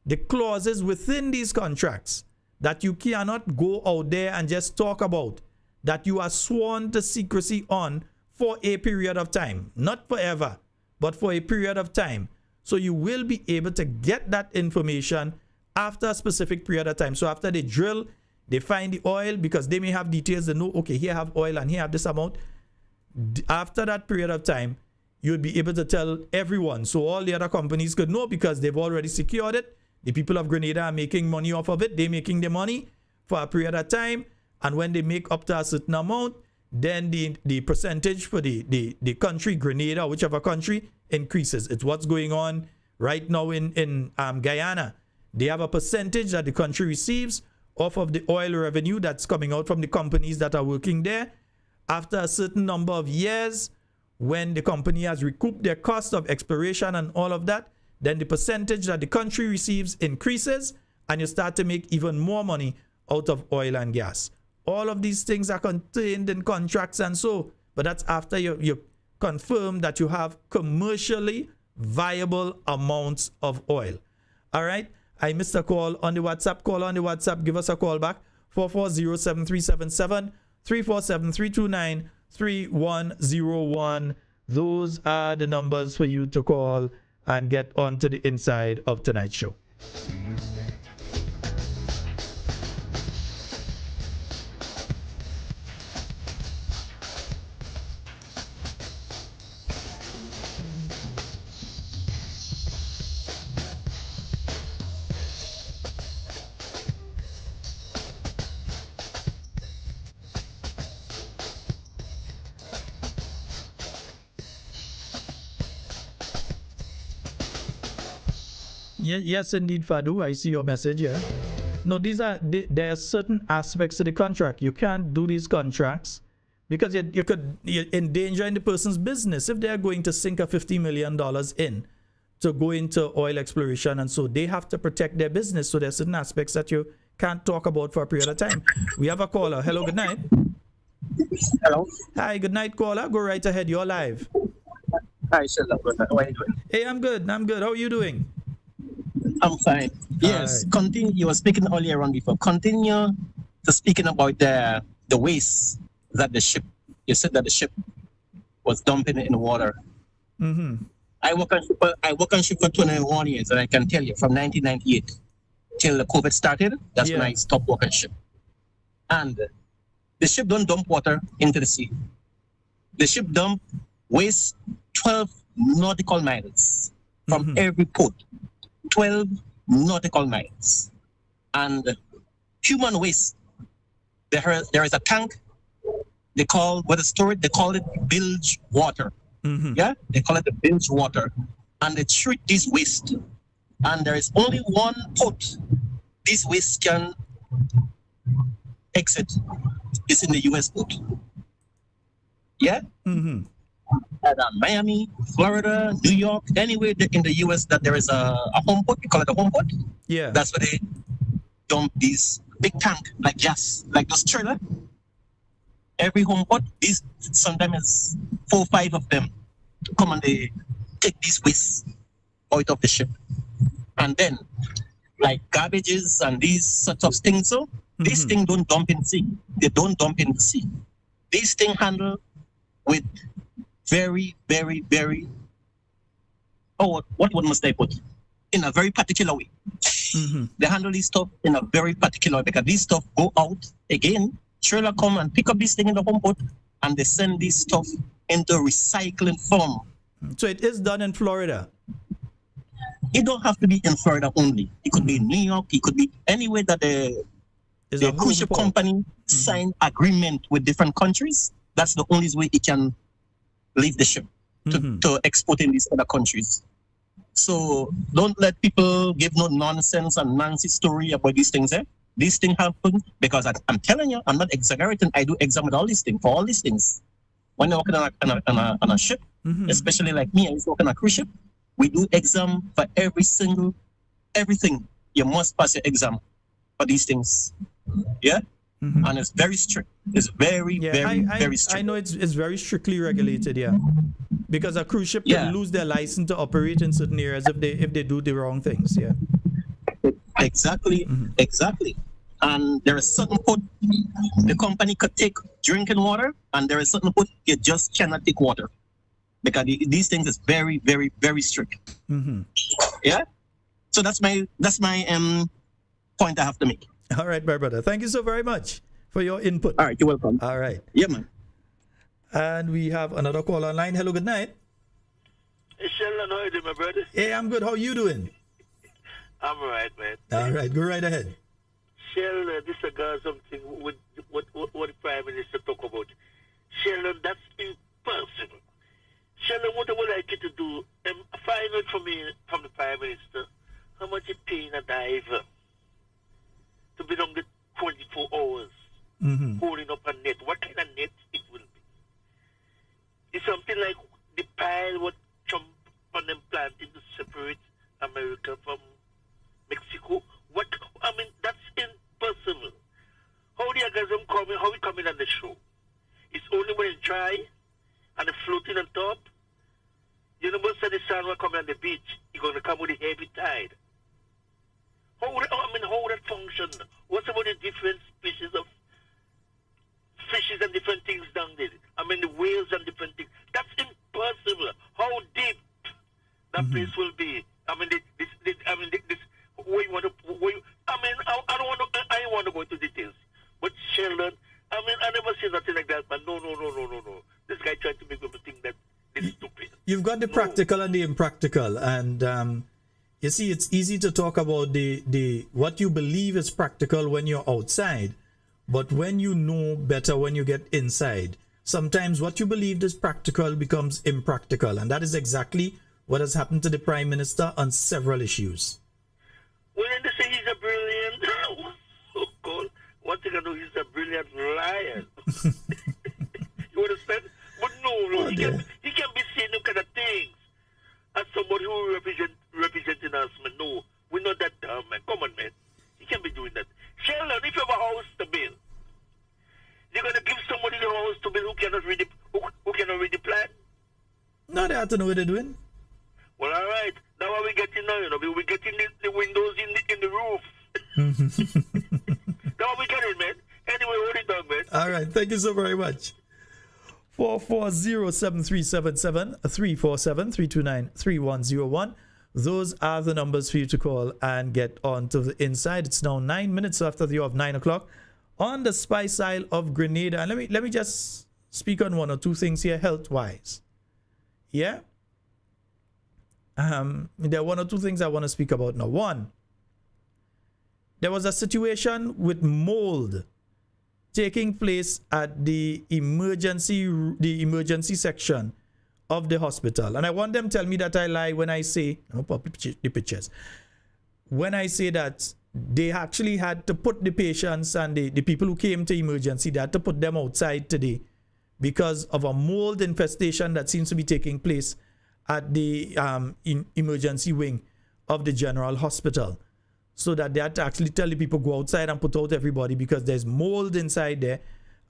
The clauses within these contracts that you cannot go out there and just talk about, that you are sworn to secrecy on for a period of time. Not forever, but for a period of time. So you will be able to get that information after a specific period of time. So after they drill, they find the oil, because they may have details. They know, okay, here I have oil and here I have this amount. After that period of time, you'll be able to tell everyone. So all the other companies could know, because they've already secured it. The people of Grenada are making money off of it. They're making the money for a period of time. And when they make up to a certain amount, then the percentage for the country, Grenada, whichever country, increases. It's what's going on right now in Guyana. They have a percentage that the country receives off of the oil revenue that's coming out from the companies that are working there. After a certain number of years, when the company has recouped their cost of exploration and all of that, then the percentage that the country receives increases, and you start to make even more money out of oil and gas. All of these things are contained in contracts and so, but that's after you confirm that you have commercially viable amounts of oil. All right? I missed a call on the WhatsApp. Call on the WhatsApp. Give us a call back. 440-7377 347-329-3101. Those are the numbers for you to call and get on to the inside of tonight's show. Yes, indeed, Fadu. I see your message here. No, there are certain aspects to the contract. You can't do these contracts because you're endangering the person's business. If they're going to sink a $50 million in to go into oil exploration, and so they have to protect their business. So there's certain aspects that you can't talk about for a period of time. We have a caller. Hello, good night. Hello. Hi, good night, caller. Go right ahead. You're live. Hi, Sheldon. How are you doing? Hey, I'm good. How are you doing? I'm fine. Yes, continue. You were speaking earlier on before. Continue to speaking about the waste that the ship. You said that the ship was dumping it in the water. Mm-hmm. I work on ship for 21 years, and I can tell you from 1998 till the COVID started. That's when I stopped working ship. And the ship don't dump water into the sea. The ship dump waste 12 nautical miles from every port. 12 nautical miles. And human waste, there is a tank they call it bilge water. Mm-hmm. Yeah, they call it the bilge water. And they treat this waste. And there is only one port this waste can exit. It's in the US port. Yeah? Mm-hmm. Miami, Florida, New York, anywhere in the US that there is a home port, we call it a home port. Yeah. That's where they dump these big tank, like those trailer. Every home port, these sometimes 4 or 5 of them come and they take this waste out of the ship. And then, like garbages and these sorts of things, so these things don't dump in the sea. They don't dump in the sea. These things handle with very, very, very, what must I put? In a very particular way. Mm-hmm. They handle this stuff in a very particular way because these stuff go out again. Trailer come and pick up this thing in the home port and they send this stuff into recycling form. So it is done in Florida. It don't have to be in Florida only. It could be in New York. It could be anywhere that the cruise ship company sign agreement with different countries. That's the only way it can leave the ship to export in these other countries. So don't let people give no nonsense and Nancy story about these things. These things happen because I'm telling you, I'm not exaggerating. I do examine all these things. For all these things, when you're working on a ship, especially like me, I used to work on a cruise ship, we do exam for everything. You must pass your exam for these things. Yeah? And it's very strict. It's very strict. I know it's very strictly regulated, yeah. Because a cruise ship Yeah. can lose their license to operate in certain areas if they do the wrong things, yeah. Exactly. And there is certain put the company could take drinking water, and there is certain put you just cannot take water. Because these things is very, very, very strict. Yeah? So that's my point I have to make. All right, my brother. Thank you so very much for your input. All right, you're welcome. All right. Yeah, man. And we have another call online. Hello, good night. Hey, Sheldon, how you doing, my brother? Hey, I'm good. How are you doing? I'm all right, man. All right, go right ahead. Sheldon, this is something with what the Prime Minister talk about. Sheldon, that's impossible. Sheldon, what I would like you to do, find out for me from the Prime Minister how much you paying a diver to be on the 24 hours holding up a net. What kind of net it will be? It's something like the pile what Trump on them planting to separate America from Mexico. What I mean, that's impossible. How the orgasm coming? How we coming on the show? It's only when it's dry and it's floating on top. You know, most of the sun will come on the beach. You're going to come with a heavy tide. How would that function? What's about the different species of fishes and different things down there? I mean, the whales and different things. That's impossible. How deep that place will be? I mean, this where you want to. I don't want to go into details. But Sheldon, I mean, I never say nothing like that. But no. This guy tried to make me think that it's stupid. You've got the practical and the impractical, and you see, it's easy to talk about the what you believe is practical when you're outside, but when you know better when you get inside, sometimes what you believed is practical becomes impractical, and that is exactly what has happened to the Prime Minister on several issues. Well, then they say he's a brilliant, so-called, one thing I know, he's a brilliant liar. You understand? But no, he can be saying them kind of things. As somebody who representing us, man, no, we're not that dumb, man. Come on, man. He can't be doing that. Sheldon, if you have a house to build, you're going to give somebody the house to build who cannot read the plan? No, they have to know what they're doing. Well, all right. Now what we getting now, we're getting the windows in the roof. Now what we getting, man. Anyway, hold it down, man. All right. Thank you so very much. 440-7377 347-329-3101. Those are the numbers for you to call and get on to the inside. It's now 9 minutes after the hour of 9 o'clock on the Spice Isle of Grenada. And let me just speak on one or two things here health-wise. Yeah? There are one or two things I want to speak about now. One, there was a situation with mold taking place at the emergency section of the hospital. And I want them to tell me that I lie when I say, I'll pop the pictures. When I say that they actually had to put the patients and the people who came to emergency, they had to put them outside today because of a mold infestation that seems to be taking place at the emergency wing of the general hospital. So that they had to actually tell the people go outside and put out everybody because there's mold inside there,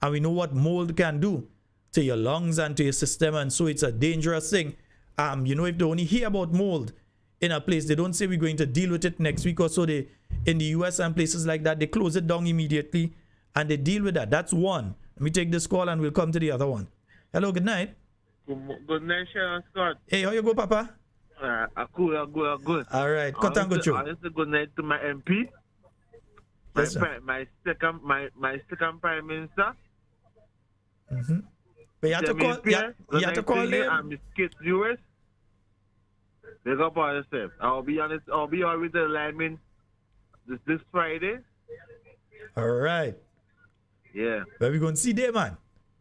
and we know what mold can do to your lungs and to your system, and so it's a dangerous thing. If they only hear about mold in a place, they don't say we're going to deal with it next week or so. They in the US and places like that, they close it down immediately and they deal with that. That's one. Let me take this call and we'll come to the other one. Hello, good night. Good night, Sharon Scott. Hey, how you go, Papa? Good. All right, cut and go through. I say good night to my MP, Yes, my second Prime Minister. But you have to call. You have to call him. I'm Miss Kate Lewis. They go by yourself. I'll be on with the alignment this Friday. All right. Yeah. Where we going to see them, man?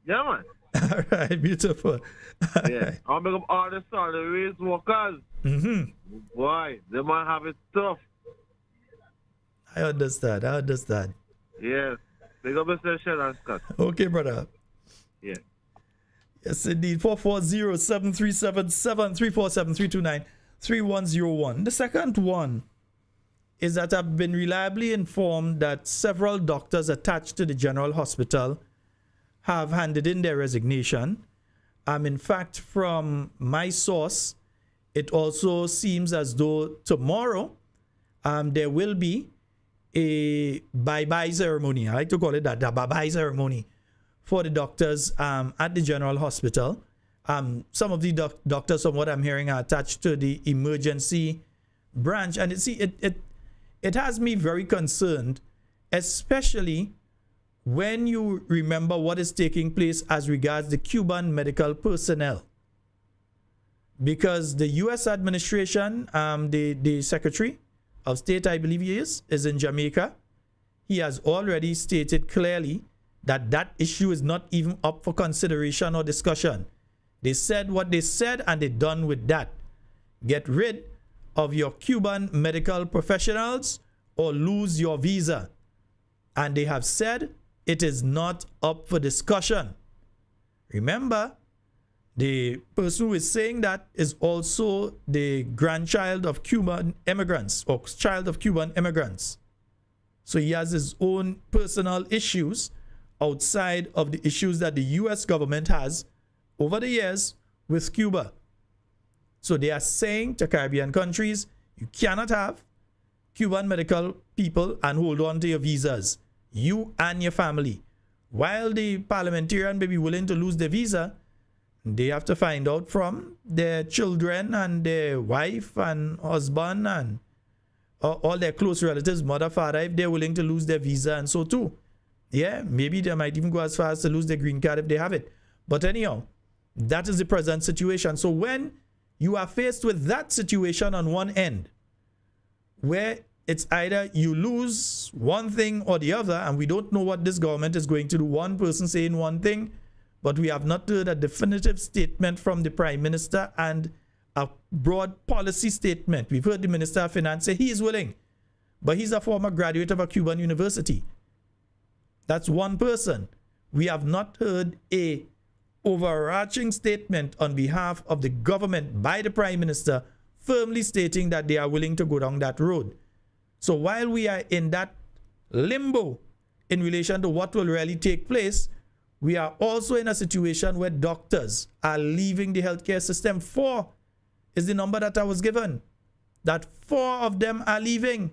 Yeah, man. All right, beautiful. Yeah. I'll make up all the solid waste workers. Boy, they might have it tough. I understand. Yes. They go by Sharon Scott. Okay, brother. Yeah. Yes, indeed. 440-737-7347-329-3101. The second one is that I've been reliably informed that several doctors attached to the General Hospital have handed in their resignation. In fact, from my source, it also seems as though tomorrow there will be a bye-bye ceremony. I like to call it that, the bye-bye ceremony for the doctors at the General Hospital. Some of the doctors, from what I'm hearing, are attached to the emergency branch. And it has me very concerned, especially when you remember what is taking place as regards the Cuban medical personnel. Because the U.S. administration, the Secretary of State, I believe he is in Jamaica. He has already stated clearly that that issue is not even up for consideration or discussion. They said what they said and they're done with that. Get rid of your Cuban medical professionals or lose your visa. And they have said it is not up for discussion. Remember, the person who is saying that is also the grandchild of Cuban immigrants or child of Cuban immigrants. So he has his own personal issues outside of the issues that the U.S. government has over the years with Cuba. So they are saying to Caribbean countries, you cannot have Cuban medical people and hold on to your visas, you and your family. While the parliamentarian may be willing to lose their visa, they have to find out from their children and their wife and husband and all their close relatives, mother, father, if they're willing to lose their visa, and so too. Yeah, maybe they might even go as far as to lose their green card if they have it. But anyhow, that is the present situation. So when you are faced with that situation on one end, where it's either you lose one thing or the other, and we don't know what this government is going to do. One person saying one thing, but we have not heard a definitive statement from the Prime Minister and a broad policy statement. We've heard the Minister of Finance say he is willing, but he's a former graduate of a Cuban university. That's one person. We have not heard a overarching statement on behalf of the government by the Prime Minister firmly stating that they are willing to go down that road. So while we are in that limbo in relation to what will really take place, we are also in a situation where doctors are leaving the healthcare system. 4 is the number that I was given. That 4 of them are leaving.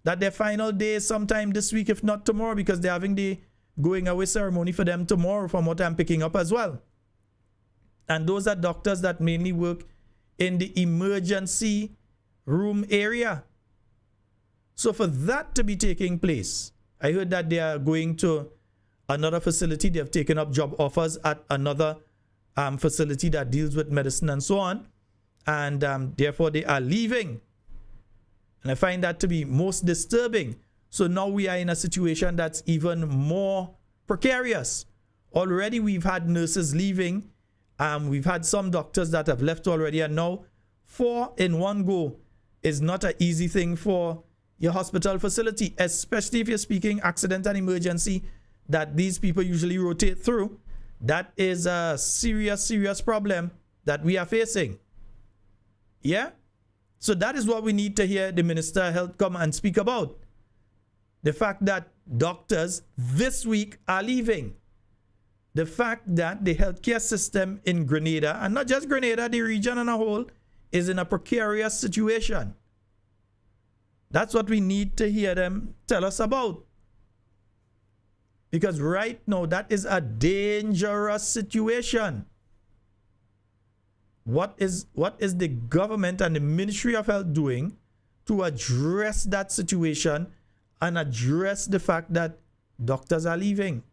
That their final day is sometime this week, if not tomorrow, because they're having the going away ceremony for them tomorrow, from what I'm picking up as well. And those are doctors that mainly work in the emergency room area. So for that to be taking place, I heard that they are going to another facility. They have taken up job offers at another facility that deals with medicine and so on. And therefore they are leaving. And I find that to be most disturbing. So now we are in a situation that's even more precarious. Already we've had nurses leaving. We've had some doctors that have left already. And now 4 in one go is not an easy thing for your hospital facility, especially if you're speaking accident and emergency that these people usually rotate through. That is a serious, serious problem that we are facing. Yeah? So that is what we need to hear the Minister of Health come and speak about. The fact that doctors this week are leaving. The fact that the healthcare system in Grenada, and not just Grenada, the region on a whole, is in a precarious situation. That's what we need to hear them tell us about. Because right now, that is a dangerous situation. What is the government and the Ministry of Health doing to address that situation and address the fact that doctors are leaving?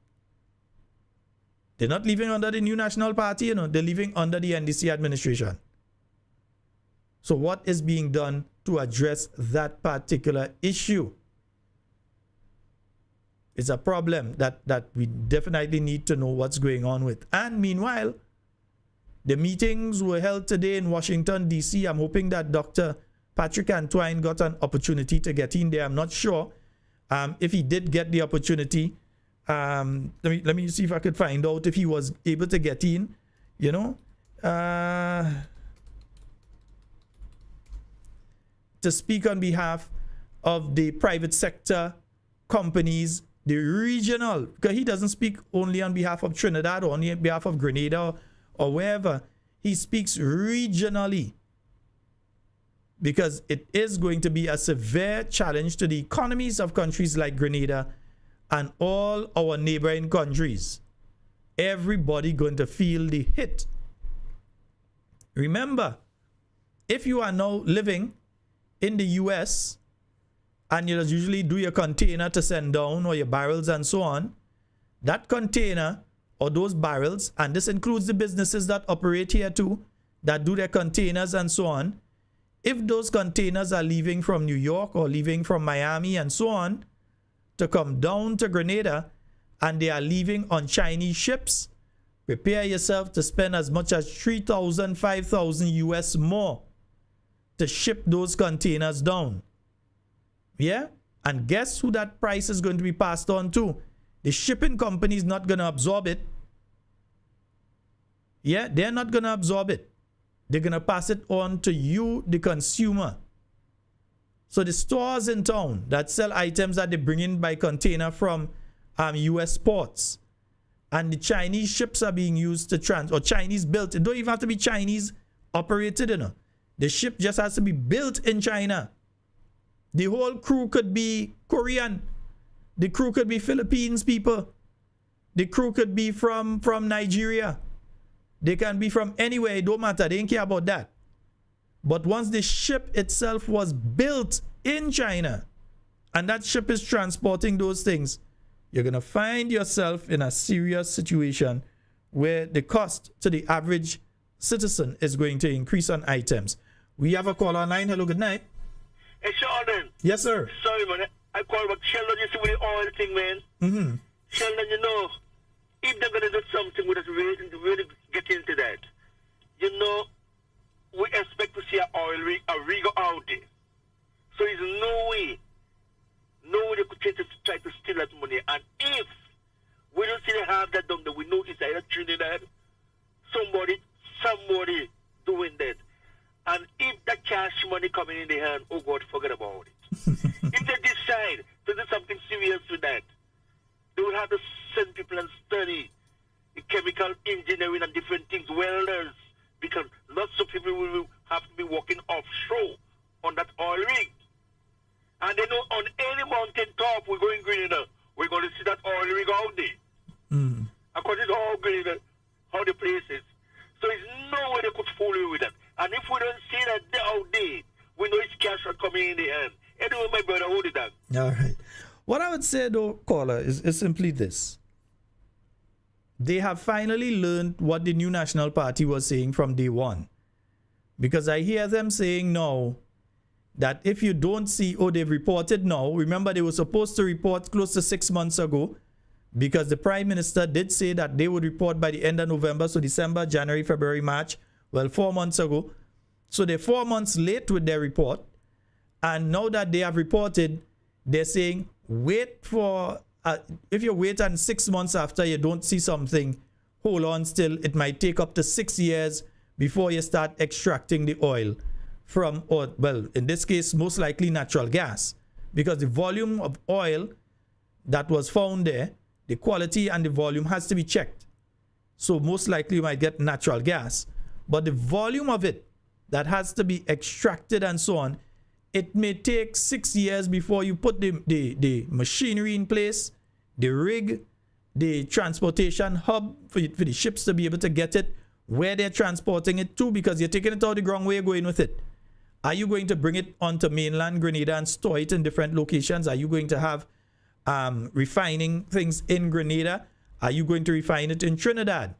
They're not leaving under the New National Party, they're leaving under the NDC administration. So what is being done to address that particular issue? It's a problem that we definitely need to know what's going on with. And meanwhile, the meetings were held today in Washington, D.C. I'm hoping that Dr. Patrick Antoine got an opportunity to get in there. I'm not sure if he did get the opportunity. Let me see if I could find out if he was able to get in you know, to speak on behalf of the private sector companies, the regional, because he doesn't speak only on behalf of Trinidad or only on behalf of Grenada or wherever. He speaks regionally, because it is going to be a severe challenge to the economies of countries like Grenada and all our neighboring countries. Everybody going to feel the hit. Remember, if you are now living in the US and you usually do your container to send down or your barrels and so on, that container or those barrels, and this includes the businesses that operate here too, that do their containers and so on, if those containers are leaving from New York or leaving from Miami and so on to come down to Grenada and they are leaving on Chinese ships, prepare yourself to spend as much as 3,000, 5,000 US more to ship those containers down. Yeah? And guess who that price is going to be passed on to? The shipping company is not going to absorb it. Yeah, they're not going to absorb it. They're going to pass it on to you, the consumer. So the stores in town that sell items that they bring in by container from US ports, and the Chinese ships are being used to or Chinese built. It don't even have to be Chinese operated, you know. The ship just has to be built in China. The whole crew could be Korean. The crew could be Philippines people. The crew could be from Nigeria. They can be from anywhere. It don't matter. They don't care about that. But once the ship itself was built in China and that ship is transporting those things, you're going to find yourself in a serious situation where the cost to the average citizen is going to increase on items. We have a call online. Hello, good night. Hey, Sheldon. Yes, sir. Sorry, man. I called about Sheldon. You see with the oil thing, man. Mm-hmm. Sheldon, you know, if they're going to do something with us, really get into that. You know, we expect to see a rig out there. So there's no way they could try to steal that money. And if we don't see they have that done, then we know it's either Trinidad, somebody doing that. And if that cash money coming in the hand, oh God, forget about it. If they decide to do something serious with that, they will have to send people and study the chemical engineering and different things, welders, because lots of people will have to be working offshore on that oil rig. And they know on any mountain top we're going Grenada, we're going to see that oil rig out there. Mm. According to all Grenada, how the place is. So there's no way they could fool you with that. And if we don't see that they're out there, we know it's cash coming in the hand. Anyway, my brother, hold it down. All right. What I would say, though, caller, is simply this. They have finally learned what the New National Party was saying from day one. Because I hear them saying now that if you don't see, they've reported now. Remember, they were supposed to report close to 6 months ago, because the Prime Minister did say that they would report by the end of November. So December, January, February, March. Well, 4 months ago. So they're 4 months late with their report. And now that they have reported, they're saying, wait for, if you wait and 6 months after you don't see something, hold on still. It might take up to 6 years before you start extracting the oil from, or well, in this case, most likely natural gas. Because the volume of oil that was found there, the quality and the volume has to be checked. So most likely you might get natural gas. But the volume of it that has to be extracted and so on, it may take 6 years before you put the machinery in place, the rig, the transportation hub for the ships to be able to get it where they're transporting it to, because you're taking it out the ground, where you're going with it. Are you going to bring it onto mainland Grenada and store it in different locations? Are you going to have refining things in Grenada? Are you going to refine it in Trinidad?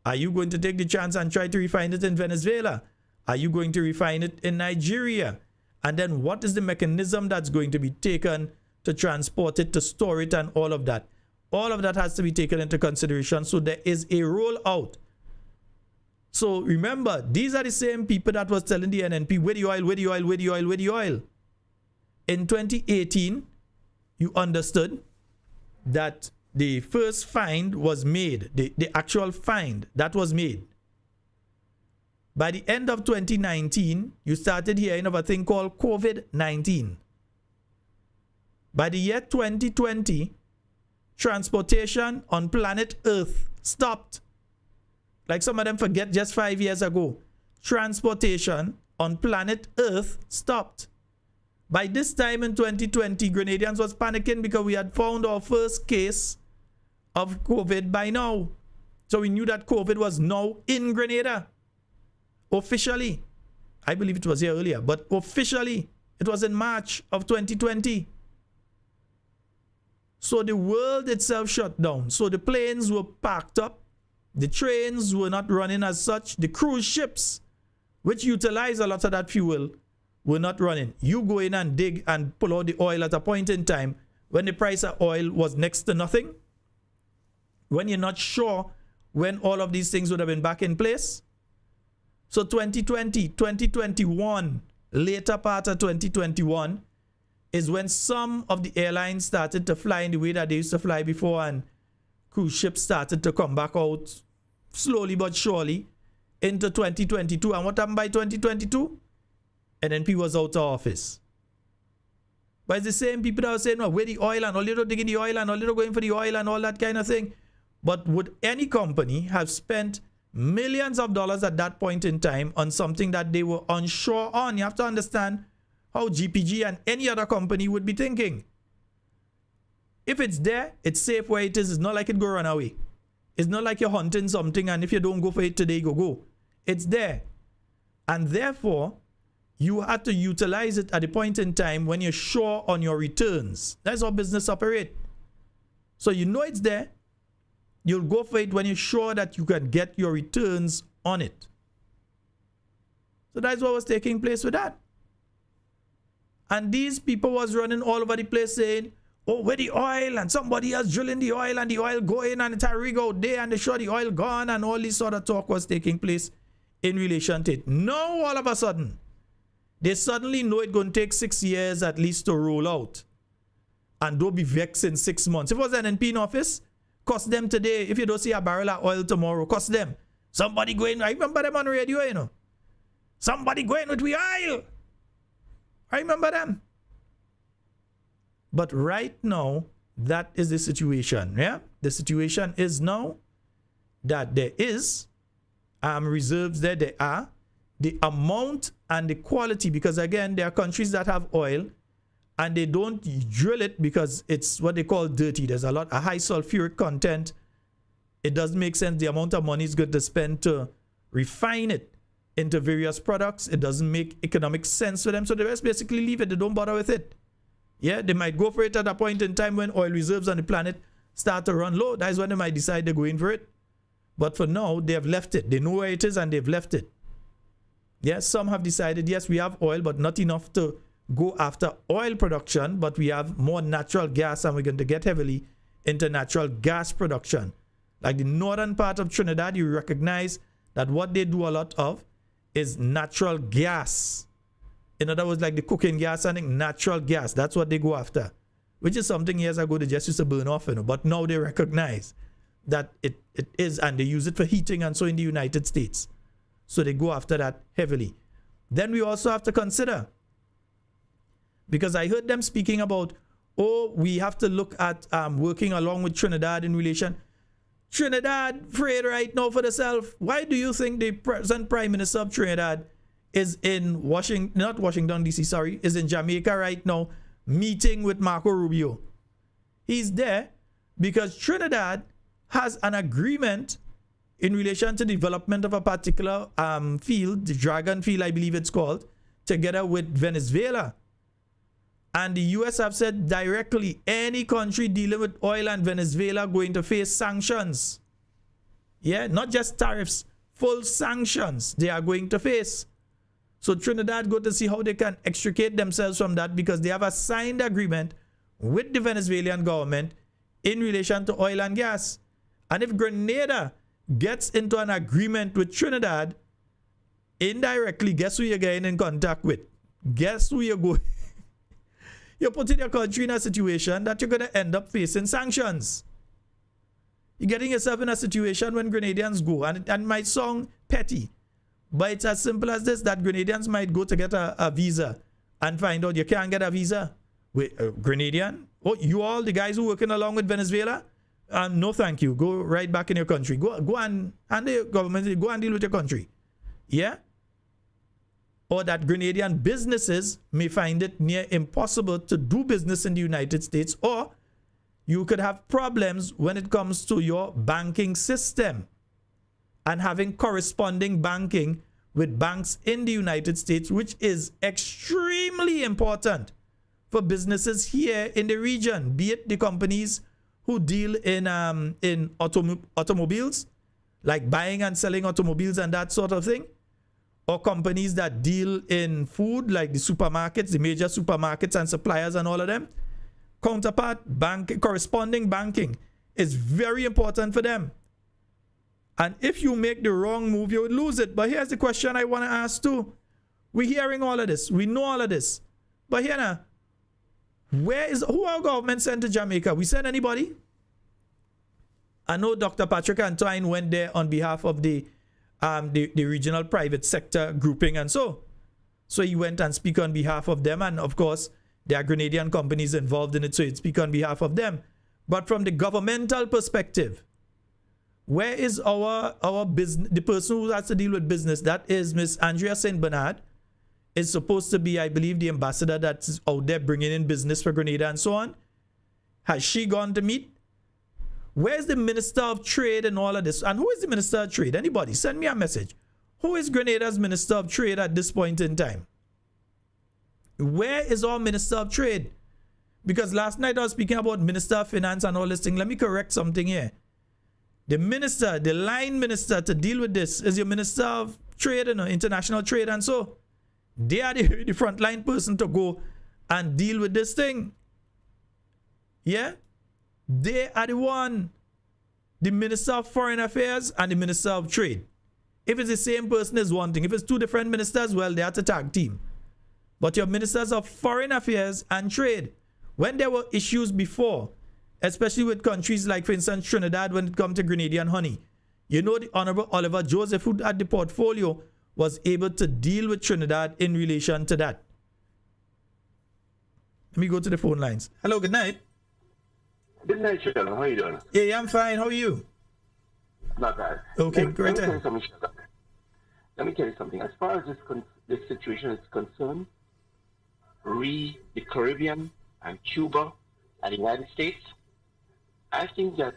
Are you going to take the chance and try to refine it in Venezuela? Are you going to refine it in Nigeria? And then what is the mechanism that's going to be taken to transport it, to store it, and all of that? All of that has to be taken into consideration. So there is a rollout. So remember, these are the same people that was telling the NNP, where the oil, where the oil, where the oil, where the oil. In 2018, you understood that the first find was made, the actual find that was made By the end of 2019, you started hearing of a thing called COVID-19. By the year 2020, transportation on planet Earth stopped. Like some of them forget just 5 years ago. Transportation on planet Earth stopped. By this time in 2020, Grenadians was panicking because we had found our first case of COVID by now. So we knew that COVID was now in Grenada. Officially. I believe it was here earlier, but officially it was in March of 2020. So the world itself shut down. So the planes were parked up. The trains were not running as such. The cruise ships, which utilize a lot of that fuel, were not running. You go in and dig and pull out the oil at a point in time when the price of oil was next to nothing. When you're not sure when all of these things would have been back in place. So 2020, 2021, later part of 2021 is when some of the airlines started to fly in the way that they used to fly before, and cruise ships started to come back out slowly but surely into 2022. And what happened by 2022? NNP was out of office. But it's the same people that were saying, no, where the oil and all little digging the oil and all little going for the oil and all that kind of thing. But would any company have spent millions of dollars at that point in time on something that they were unsure on? You have to understand how GPG and any other company would be thinking. If it's there, it's safe where it is. It's not like it go run away. It's not like you're hunting something and if you don't go for it today, go. It's there. And therefore, you had to utilize it at the point in time when you're sure on your returns. That's how business operate. So you know it's there. You'll go for it when you're sure that you can get your returns on it. So that's what was taking place with that. And these people was running all over the place saying, oh, where the oil? And somebody else drilling the oil and the oil going and it's a rig out there and they show the oil gone, and all this sort of talk was taking place in relation to it. Now, all of a sudden, they suddenly know it's going to take 6 years at least to roll out. And don't be vexed in 6 months. If it was NNP in office, cost them today. If you don't see a barrel of oil tomorrow, cost them. Somebody going, I remember them on radio, you know. Somebody going with the oil. I remember them. But right now, that is the situation. Yeah? The situation is now that there is reserves there. There are. The amount and the quality, because again, there are countries that have oil and they don't drill it because it's what they call dirty. There's a high sulfuric content. It doesn't make sense. The amount of money is good to spend to refine it into various products. It doesn't make economic sense for them. So they just basically leave it. They don't bother with it. Yeah, they might go for it at a point in time when oil reserves on the planet start to run low. That is when they might decide they're going for it. But for now, they have left it. They know where it is and they've left it. Yes, some have decided, yes, we have oil, but not enough to go after oil production, but we have more natural gas and we're going to get heavily into natural gas production. Like the northern part of Trinidad, you recognize that what they do a lot of is natural gas. In other words, like the cooking gas and natural gas, that's what they go after. Which is something years ago they just used to burn off, you know, but now they recognize that it is, and they use it for heating and so in the United States. So they go after that heavily. Then we also have to consider, because I heard them speaking about, oh, we have to look at working along with Trinidad in relation. Trinidad afraid right now for themselves. Why do you think the present Prime Minister of Trinidad is in not Washington, D.C., sorry, is in Jamaica right now meeting with Marco Rubio? He's there because Trinidad has an agreement in relation to development of a particular field, the Dragon Field, I believe it's called, together with Venezuela. And the US have said directly, any country dealing with oil and Venezuela going to face sanctions. Yeah, not just tariffs, full sanctions they are going to face. So Trinidad go to see how they can extricate themselves from that, because they have a signed agreement with the Venezuelan government in relation to oil and gas. And if Grenada gets into an agreement with Trinidad, indirectly, guess who you're getting in contact with? Guess who you're going? You're putting your country in a situation that you're going to end up facing sanctions. You're getting yourself in a situation when Grenadians go, and it might sound petty, But it's as simple as this, that Grenadians might go to get a visa and find out you can't get a visa. Wait, Grenadian? Oh, you all the guys who working along with Venezuela? No, thank you. Go right back in your country. Go and the government, go and deal with your country. Yeah? Or that Grenadian businesses may find it near impossible to do business in the United States, or you could have problems when it comes to your banking system and having corresponding banking with banks in the United States, which is extremely important for businesses here in the region, be it the companies who deal in automobiles, like buying and selling automobiles and that sort of thing, or companies that deal in food, like the supermarkets, the major supermarkets and suppliers and all of them. Corresponding banking is very important for them. And if you make the wrong move, you would lose it. But here's the question I want to ask too. We're hearing all of this. We know all of this. But here now, who our government sent to Jamaica? We sent anybody? I know Dr. Patrick Antoine went there on behalf of the regional private sector grouping and so he went and speak on behalf of them, and of course there are Grenadian companies involved in it, so he'd speak on behalf of them. But from the governmental perspective, where is our business, the person who has to deal with business? That is Miss Andrea St. Bernard, is supposed to be, I believe, the ambassador that's out there bringing in business for Grenada and so on. Has she gone to meet? Where's the Minister of Trade and all of this? And who is the Minister of Trade? Anybody? Send me a message. Who is Grenada's Minister of Trade at this point in time? Where is our Minister of Trade? Because last night I was speaking about Minister of Finance and all this thing. Let me correct something here. The minister, the line minister to deal with this is your Minister of Trade and International Trade, and so they are the frontline person to go and deal with this thing. Yeah? They are the one, the Minister of Foreign Affairs and the Minister of Trade. If it's the same person, is one thing. If it's two different ministers, well, they have to tag team. But your Ministers of Foreign Affairs and Trade, when there were issues before, especially with countries like, for instance, Trinidad, when it comes to Grenadian honey, you know, the Honorable Oliver Joseph, who had the portfolio, was able to deal with Trinidad in relation to that. Let me go to the phone lines. Hello, good night. Good night, Sheldon. How are you doing? Yeah, I'm fine. How are you? Not bad. Okay, great. Let me tell you something. As far as this situation is concerned, the Caribbean and Cuba and the United States, I think that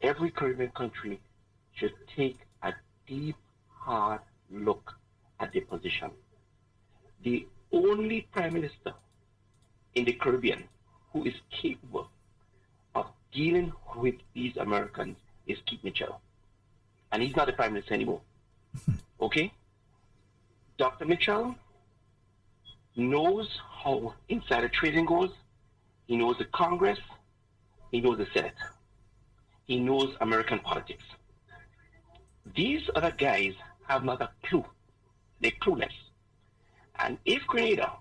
every Caribbean country should take a deep, hard look at their position. The only prime minister in the Caribbean who is capable of dealing with these Americans is Keith Mitchell. And he's not the prime minister anymore. Okay? Dr. Mitchell knows how insider trading goes. He knows the Congress. He knows the Senate. He knows American politics. These other guys have not a clue. They're clueless. And if Grenada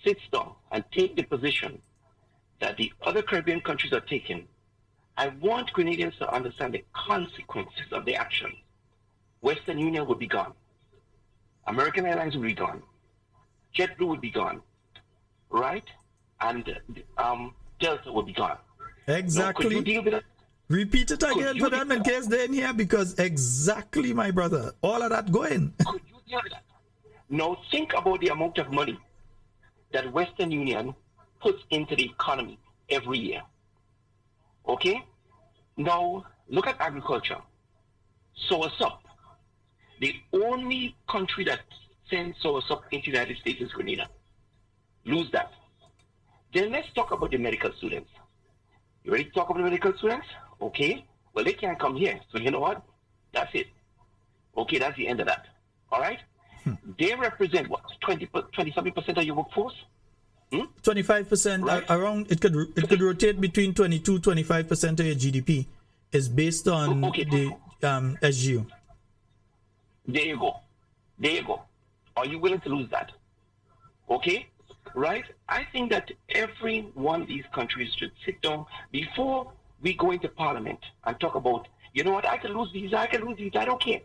sits down and take the position that the other Caribbean countries are taking, I want Grenadians to understand the consequences of their actions. Western Union would be gone. American Airlines would be gone. JetBlue would be gone. Right? And Delta would be gone. Exactly. Now, could you deal with that? Repeat it again for them in case they're in here, because exactly, my brother. All of that going. Could you deal with that? Now think about the amount of money that Western Union puts into the economy every year. Okay? Now look at agriculture. Soursop. The only country that sends soursop into the United States is Grenada. Lose that. Then let's talk about the medical students. You ready to talk about the medical students? Okay. Well, they can't come here. So you know what? That's it. Okay, that's the end of that. All right? They represent what? 20-something% of your workforce? 25%, Right. around, it could rotate between 22-25% of your GDP is based on the SGU. There you go. There you go. Are you willing to lose that? Okay? Right? I think that every one of these countries should sit down before we go into Parliament and talk about, you know what, I can lose these, I don't care.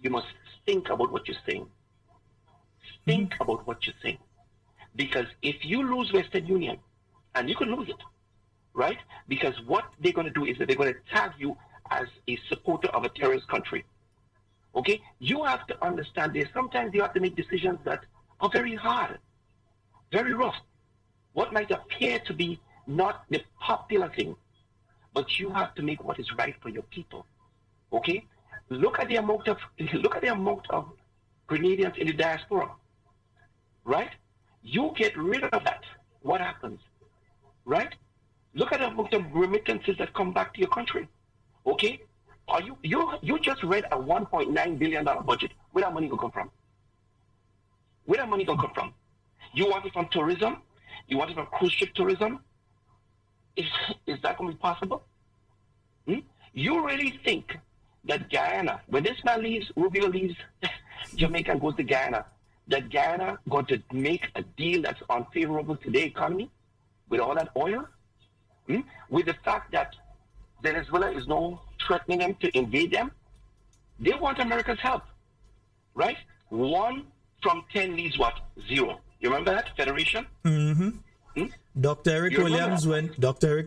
you must think about what you're saying. Think about what you're saying. Because if you lose Western Union, and you can lose it, right? Because what they're going to do is that they're going to tag you as a supporter of a terrorist country. Okay? You have to understand this. Sometimes you have to make decisions that are very hard, very rough. What might appear to be not the popular thing, but you have to make what is right for your people. Okay? Look at the amount of Grenadians in the diaspora. Right? You get rid of that. What happens? Right? Look at the amount of remittances that come back to your country. Okay? Are you just read a $1.9 billion budget. Where that money gonna come from? Where that money gonna come from? You want it from tourism? You want it from cruise ship tourism? Is that gonna be possible? You really think that Guyana, when this man leaves, Rubio leaves Jamaica and goes to Guyana, that Guyana going to make a deal that's unfavorable to the economy with all that oil? With the fact that Venezuela is now threatening them to invade them? They want America's help, right? 1 from 10 leaves what? 0. You remember that, Federation? Dr. Eric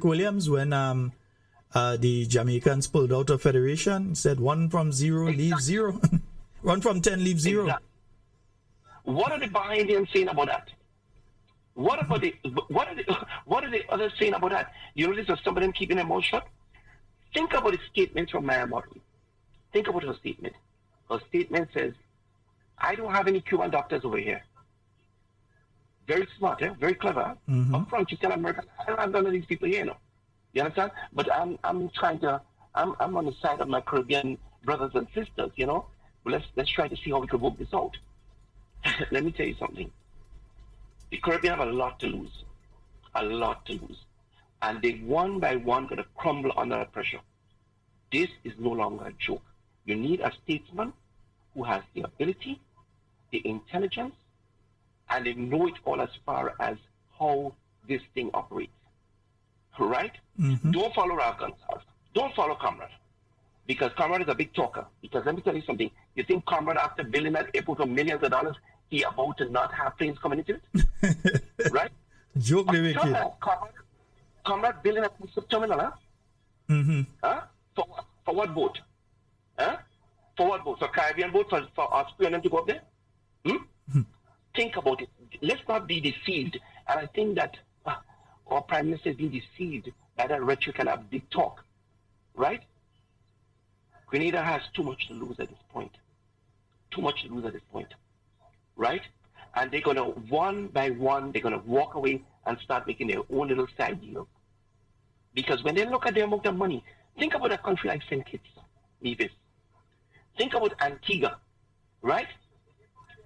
Williams, when the Jamaicans pulled out of Federation, said 1 from 0 leaves 0. 1 from 10 leaves 0. Exactly. What are the Bahamians saying about that? What are the others saying about that? You notice that some of them keeping their mouth shut? Think about the statement from Maya Martin. Think about her statement. Her statement says, I don't have any Cuban doctors over here. Very smart, very clever. Up front, you tell America, I don't have none of these people here, no. You understand? But I'm on the side of my Caribbean brothers and sisters, you know. But let's try to see how we can work this out. Let me tell you something. The Caribbean have a lot to lose. A lot to lose. And they one by one going to crumble under pressure. This is no longer a joke. You need a statesman who has the ability, the intelligence, and they know it all as far as how this thing operates. Right? Don't follow Ralph. Don't follow Comrade. Because Comrade is a big talker. Because let me tell you something. You think Comrade, after building that airport for millions of dollars, he about to not have planes coming into it? Right? Joke the wicked. Comrade building a cruise terminal, huh? For what boat? Huh? For what boat? For Caribbean boat? For us and them to go up there? Think about it. Let's not be deceived. And I think that our Prime Minister is being deceived by that rhetoric and that big talk. Right? Grenada has too much to lose at this point. Too much to lose at this point. Right? And they're going to, one by one, they're going to walk away and start making their own little side deal. Because when they look at the amount of money, think about a country like St. Kitts, Nevis. Think about Antigua, right?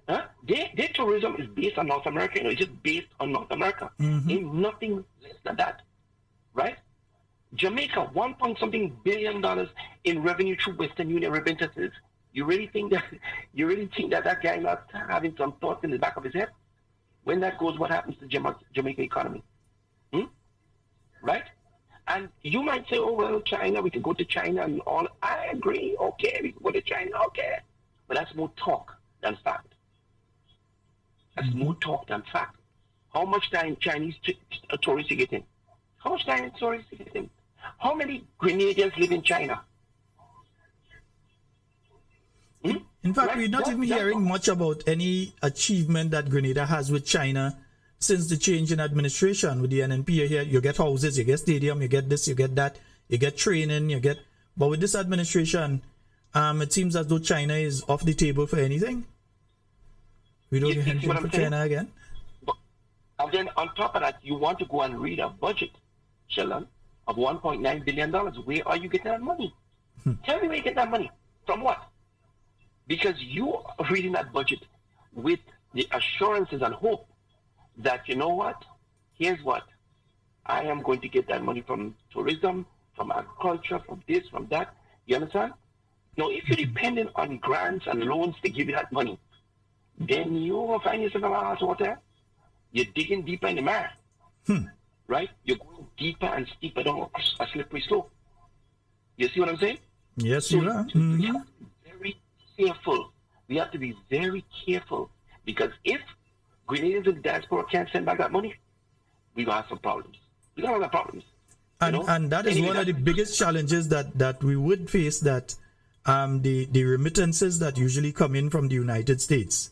Their tourism is based on North America. You know, it's just based on North America. Ain't nothing less than that, right? Jamaica, $1.something billion in revenue through Western Union remittances. You really think that guy not having some thoughts in the back of his head? When that goes, what happens to Jamaica economy? Right? And you might say, oh, well, China, we can go to China and all. I agree. Okay, we can go to China. Okay. But that's more talk than fact. That's more talk than fact. How much Chinese tourists you getting? How much Chinese tourists you getting? How many Grenadians live in China? In fact, we're not even hearing much about any achievement that Grenada has with China since the change in administration with the NNP. Here, you get houses, you get stadium, you get this, you get that, you get training, but with this administration, it seems as though China is off the table for anything. We don't get anything for China again. And then on top of that, you want to go and read a budget, Sheldon, of $1.9 billion. Where are you getting that money? Tell me where you get that money. From what? Because you are reading that budget with the assurances and hope that, you know what, here's what, I am going to get that money from tourism, from agriculture, from this, from that. You understand? Now, if you're dependent on grants and loans to give you that money, then you will find yourself in hot water. You're digging deeper in the mire. Right? You're going deeper and steeper down a slippery slope. You see what I'm saying? Yes, so you are. You have to be very careful. We have to be very careful because if Grenadians in the diaspora can't send back that money, we will have some problems. We're going to have problems. And that is one of the biggest challenges that we would face, that the remittances that usually come in from the United States,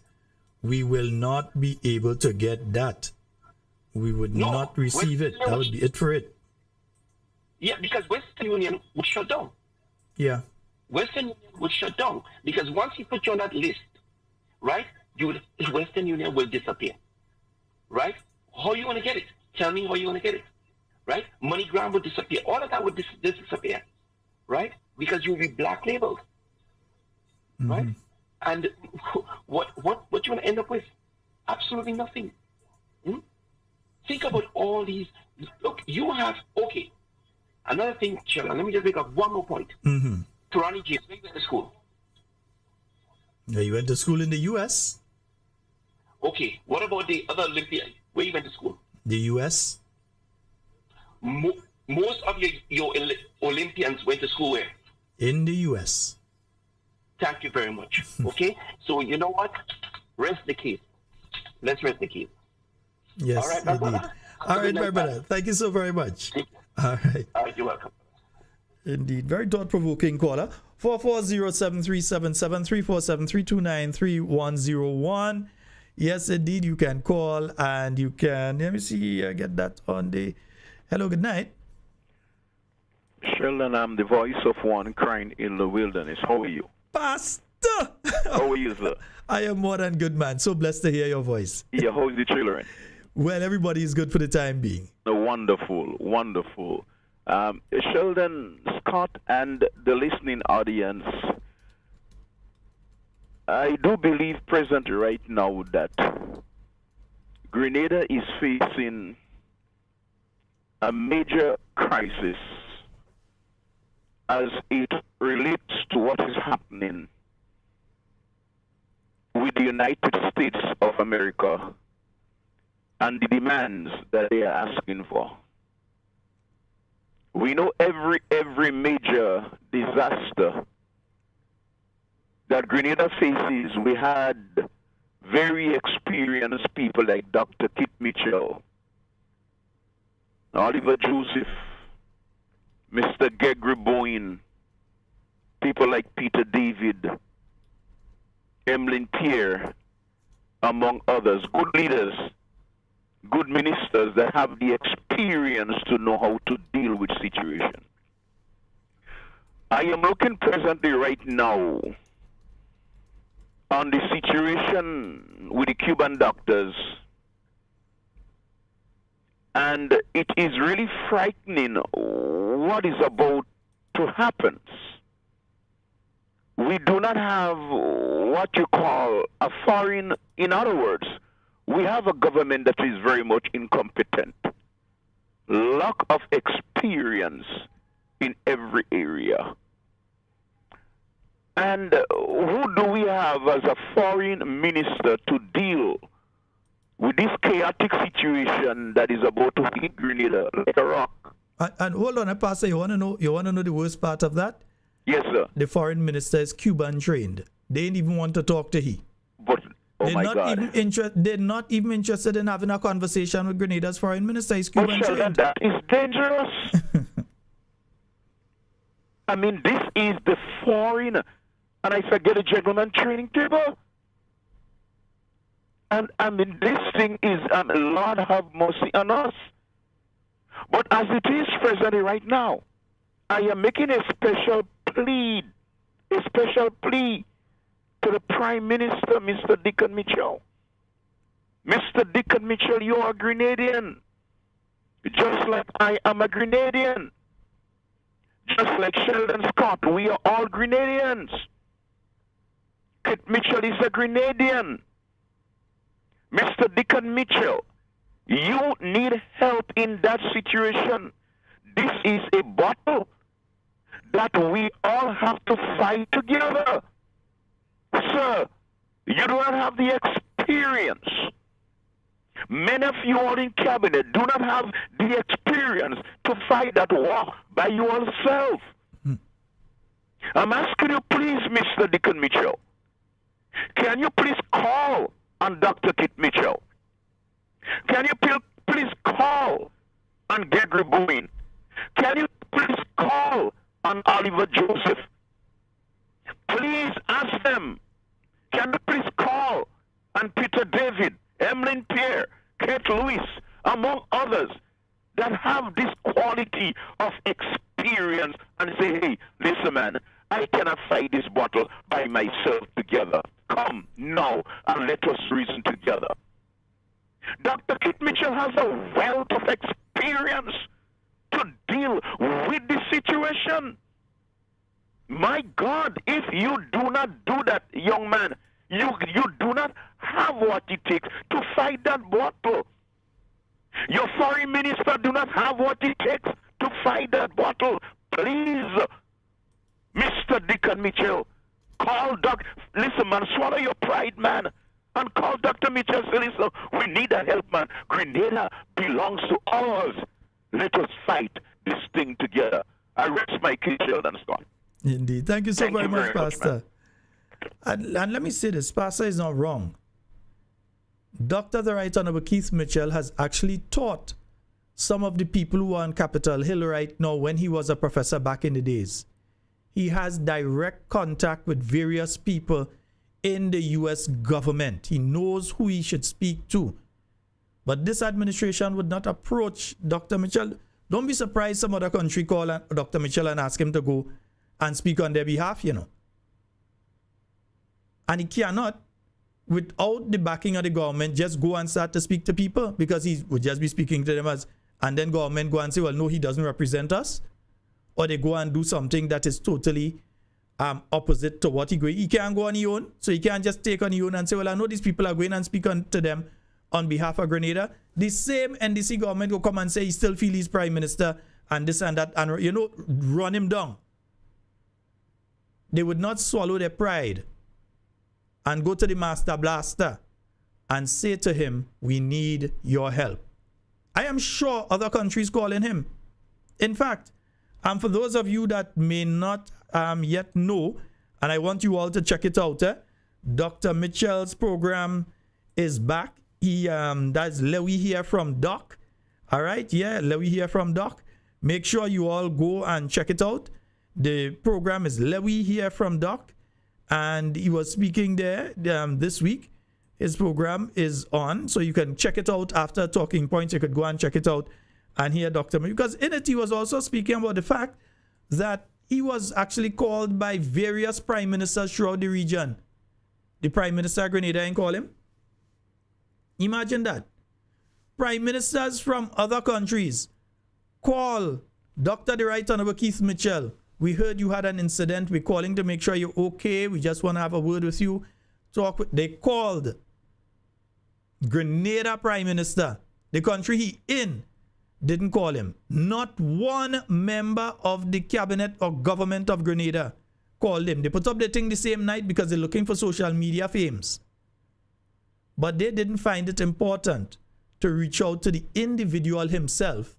we will not be able to get that. We would not receive it. That would be it for it. Yeah, because Western Union would shut down. Yeah. Western Union would shut down because once he put you on that list, right, Western Union will disappear. Right? How you want to get it? Tell me how you want to get it. Right? MoneyGram would disappear. All of that would disappear. Right? Because you'll be black labeled. Right? And what you want to end up with? Absolutely nothing. Think about all these. Look, you have, okay. Another thing, Sheldon, let me just make up one more point. Turani James, where you went to school? Yeah, you went to school in the U.S.? Okay, what about the other Olympians? Where you went to school? The U.S.? Most of your Olympians went to school where? In the U.S. Thank you very much. Okay, so you know what? Rest the case. Let's rest the case. Yes, all right, indeed. All right, my brother. Thank you so very much. All right. All right, you're welcome. Indeed. Very thought-provoking caller. 440-737-734-732-9301. Yes, indeed, you can call and you can, let me see, get that on the, hello, good night. Sheldon, I'm the voice of one crying in the wilderness. How are you? Pastor! How are you, sir? I am more than good, man. So blessed to hear your voice. Yeah, how's the children? Well, everybody is good for the time being. Wonderful, wonderful. Sheldon, Scott, and the listening audience, I do believe presently right now that Grenada is facing a major crisis as it relates to what is happening with the United States of America and the demands that they are asking for. We know every major disaster that Grenada faces, we had very experienced people like Dr. Kit Mitchell, Oliver Joseph, Mr. Gregory Bowen, people like Peter David, Emlyn Pierre, among others, good leaders, good ministers that have the experience to know how to deal with situation. I am looking presently right now on the situation with the Cuban doctors, and it is really frightening what is about to happen. We do not have what you call a foreign, in other words, we have a government that is very much incompetent, lack of experience in every area. And who do we have as a foreign minister to deal with this chaotic situation that is about to hit Grenada like a rock? And hold on, Pastor, you want to know the worst part of that? Yes, sir. The foreign minister is Cuban trained. They didn't even want to talk to he. But they're not even interested in having a conversation with Grenada's foreign minister. He's Cuban trained. That is dangerous. I mean, this is the foreign, and I forget a gentleman training table. And I mean, this thing is, Lord have mercy on us. But as it is presently right now, I am making a special plea to the Prime Minister, Mr. Dickon Mitchell. Mr. Dickon Mitchell, you are a Grenadian, just like I am a Grenadian. Just like Sheldon Scott, we are all Grenadians. Kit Mitchell is a Grenadian. Mr. Dickon Mitchell, you need help in that situation. This is a battle that we all have to fight together. Sir, you do not have the experience. Many of you all in cabinet do not have the experience to fight that war by yourself. I'm asking you, please, Mr. Dickon Mitchell, Can you please call on Dr. Kit Mitchell? Can you please call on Gregory Bowen? Can you please call on Oliver Joseph? Please ask them. Can you please call on Peter David, Emlyn Pierre, Kate Lewis, among others that have this quality of experience and say, hey, listen, man, I cannot fight this battle by myself together. Come now and let us reason together. Dr. Kit Mitchell has a wealth of experience to deal with this situation. My God, if you do not do that, young man, you do not have what it takes to fight that battle. Your foreign minister do not have what it takes to fight that battle. Please, Mr. Deacon Mitchell, call Doc. Listen, man, swallow your pride, man, and call Dr. Mitchell. Say, listen, we need that help, man. Grenada belongs to us. Let us fight this thing together. I rest my case, Sheldon Scott. Indeed. Thank you so very much, Pastor. And let me say this, Pastor is not wrong. Dr. the Right Honorable Keith Mitchell has actually taught some of the people who are on Capitol Hill right now when he was a professor back in the days. He has direct contact with various people in the U.S. government. He knows who he should speak to. But this administration would not approach Dr. Mitchell. Don't be surprised some other country call Dr. Mitchell and ask him to go and speak on their behalf, you know. And he cannot, without the backing of the government, just go and start to speak to people, because he would just be speaking to them as, and then government go and say, well, no, he doesn't represent us. Or they go and do something that is totally opposite to what he can't go on his own. So he can't just take on his own and say, well, I know these people are going and speak to them on behalf of Grenada. The same NDC government will come and say he still feels he's prime minister and this and that, and, you know, run him down. They would not swallow their pride and go to the master blaster and say to him, we need your help. I am sure other countries calling him. In fact, for those of you that may not yet know, and I want you all to check it out, Dr. Mitchell's program is back. That's Lewy here from Doc. All right, yeah, Lewy here from Doc. Make sure you all go and check it out. The program is Lewy here from Doc, and he was speaking there this week. His program is on, so you can check it out after Talking Points. You could go and check it out and hear Dr. Because in it, he was also speaking about the fact that he was actually called by various prime ministers throughout the region. The prime minister of Grenada didn't call him. Imagine that. Prime ministers from other countries call Dr. the Right Honorable Keith Mitchell. We heard you had an incident. We're calling to make sure you're okay. We just want to have a word with you. They called Grenada Prime Minister. The country he in didn't call him. Not one member of the cabinet or government of Grenada called him. They put up the thing the same night because they're looking for social media fames. But they didn't find it important to reach out to the individual himself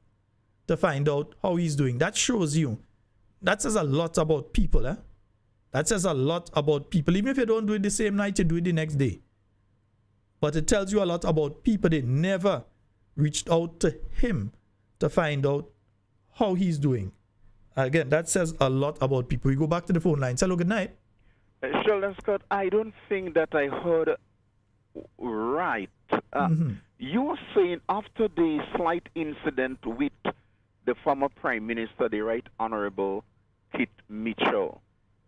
to find out how he's doing. That shows you. That says a lot about people, eh? That says a lot about people. Even if you don't do it the same night, you do it the next day. But it tells you a lot about people. They never reached out to him to find out how he's doing. Again, that says a lot about people. We go back to the phone line. Hello, good night. Sheldon Scott, I don't think that I heard right. You were saying after the slight incident with the former Prime Minister, the Right Honorable Kit Mitchell,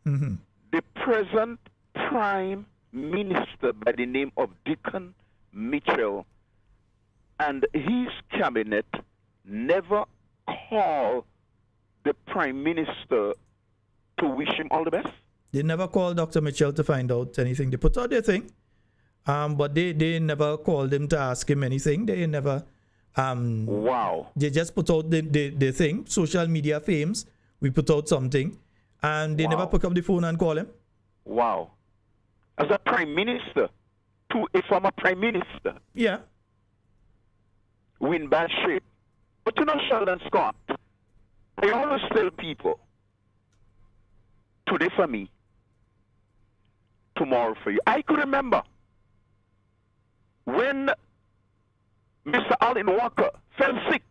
the present Prime Minister by the name of Deacon Mitchell and his cabinet never called the Prime Minister to wish him all the best? They never called Dr. Mitchell to find out anything. They put out their thing, but they never called him to ask him anything. They never... wow. They just put out the thing, social media fames. We put out something, and they never pick up the phone and call him. Wow. As a Prime Minister, to a former Prime Minister. Yeah. We're in bad shape. But you know, Sheldon Scott, I always tell people, today for me, tomorrow for you. I could remember when Mr. Allen Walker fell sick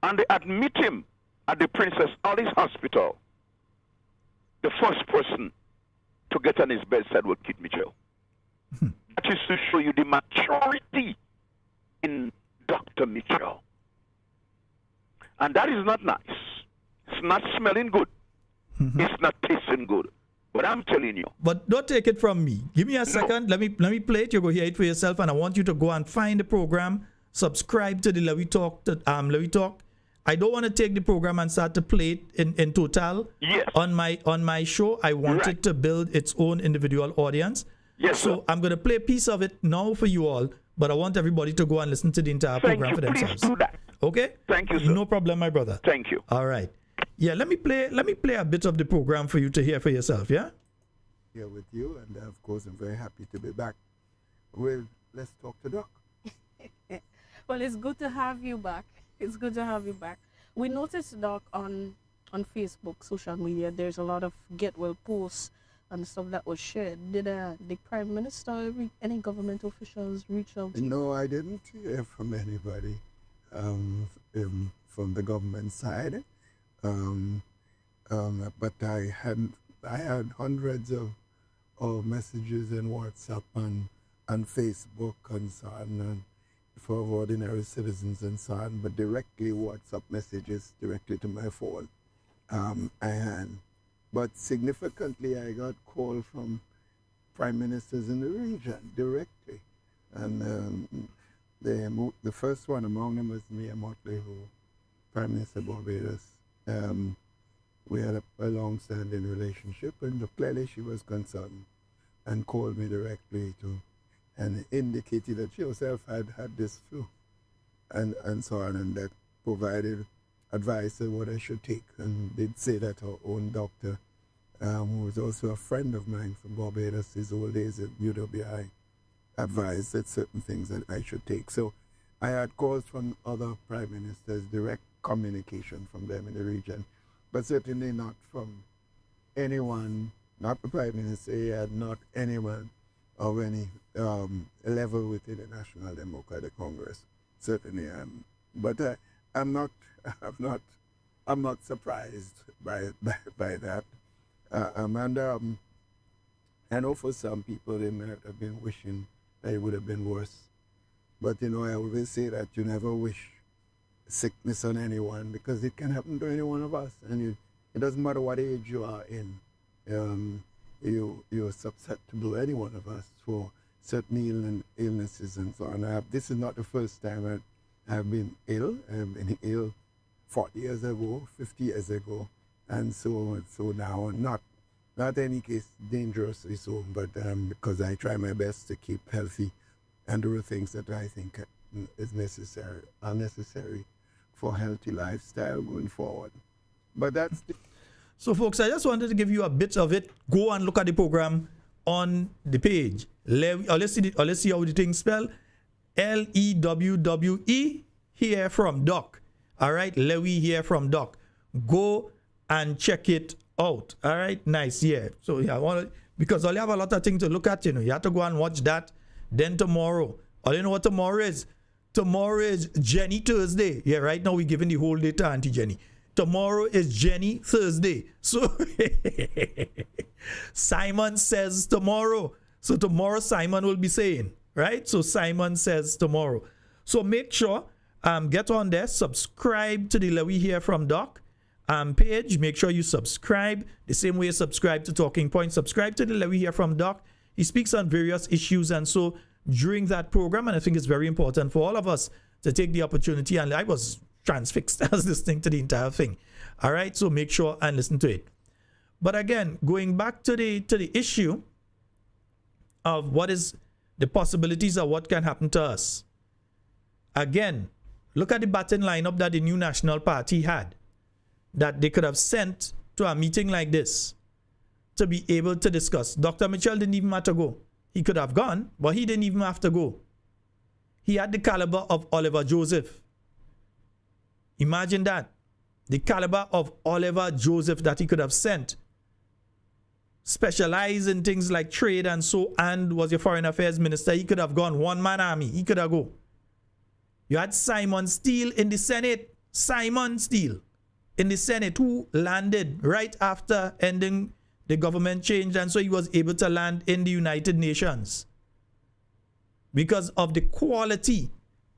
and they admit him at the Princess Alice Hospital. The first person to get on his bedside was Kit Mitchell. That is to show you the maturity in Dr. Mitchell. And that is not nice. It's not smelling good. It's not tasting good. But I'm telling you. But don't take it from me. Give me a second. Let me play it. You go hear it for yourself, and I want you to go and find the program. Subscribe to the Lewy Talk. Lewy Talk. I don't want to take the program and start to play it in total. Yes. On my show, I wanted to build its own individual audience. Yes. So sir. I'm going to play a piece of it now for you all, but I want everybody to go and listen to the entire program for themselves. Please do that. Okay? Thank you, sir. No problem, my brother. Thank you. All right. Yeah, let me play a bit of the program for you to hear for yourself, yeah? Here with you, and of course I'm very happy to be back. Well, let's talk to Doc. Well, it's good to have you back. It's good to have you back. We noticed, Doc, on Facebook, social media, there's a lot of get well posts and stuff that was shared. Did the Prime Minister, any government officials reach out? No, I didn't hear from anybody from the government side. But I had hundreds of messages in WhatsApp and Facebook and so on, and for ordinary citizens and so on, but directly WhatsApp messages directly to my phone. I had. But significantly, I got call from prime ministers in the region directly. And the first one among them was Mia Motley, who Prime Minister Barbados. We had a long-standing relationship, and clearly she was concerned and called me directly and indicated that she herself had this flu and so on, and that provided advice on what I should take, and did say that her own doctor, who was also a friend of mine from Barbados, his old days at UWI, advised that certain things that I should take. So I had calls from other prime ministers, direct communication from them in the region, but certainly not from anyone, not the prime minister, not anyone of any level within the National Democratic Congress. Certainly, but I'm not surprised by that. And I know for some people they might have been wishing that it would have been worse. But I always say that you never wish sickness on anyone, because it can happen to any one of us, and it doesn't matter what age you are in. You're susceptible, any one of us, for certain illnesses and so on. This is not the first time I've been ill. I've been ill 40 years ago, 50 years ago, and so now, not any case dangerously so, but because I try my best to keep healthy and do the things that I think are necessary for healthy lifestyle going forward. But that's So folks, I just wanted to give you a bit of it. Go and look at the program on the page. Let's see how the thing spell. Lewwe here from Doc. All right, Lewy here from Doc. Go and check it out. All right, nice. Yeah. So yeah, because I have a lot of things to look at. You have to go and watch that. Then tomorrow, you know what tomorrow is? Tomorrow is Jenny Thursday. Yeah, right now we're giving the whole day to Auntie Jenny. Tomorrow is Jenny Thursday. So Simon says tomorrow. So tomorrow Simon will be saying, right? So Simon says tomorrow. So make sure, get on there, subscribe to the Lewy here from Doc page. Make sure you subscribe the same way you subscribe to Talking Point. Subscribe to the Lewy here from Doc. He speaks on various issues, and so during that program, and I think it's very important for all of us to take the opportunity, and I was transfixed as listening to the entire thing. All right, so make sure and listen to it. But again, going back to the issue of what is the possibilities of what can happen to us. Again, look at the batting lineup that the New National Party had, that they could have sent to a meeting like this to be able to discuss. Dr. Mitchell didn't even have to go. He could have gone, but he didn't even have to go. He had the caliber of Oliver Joseph. Imagine that. The caliber of Oliver Joseph that he could have sent specialize in things like trade and so, and was your foreign affairs minister, he could have gone one-man army. He could have go. You had Simon Steele in the Senate. Simon Steele in the Senate, who landed right after ending the government change, and so he was able to land in the United Nations because of the quality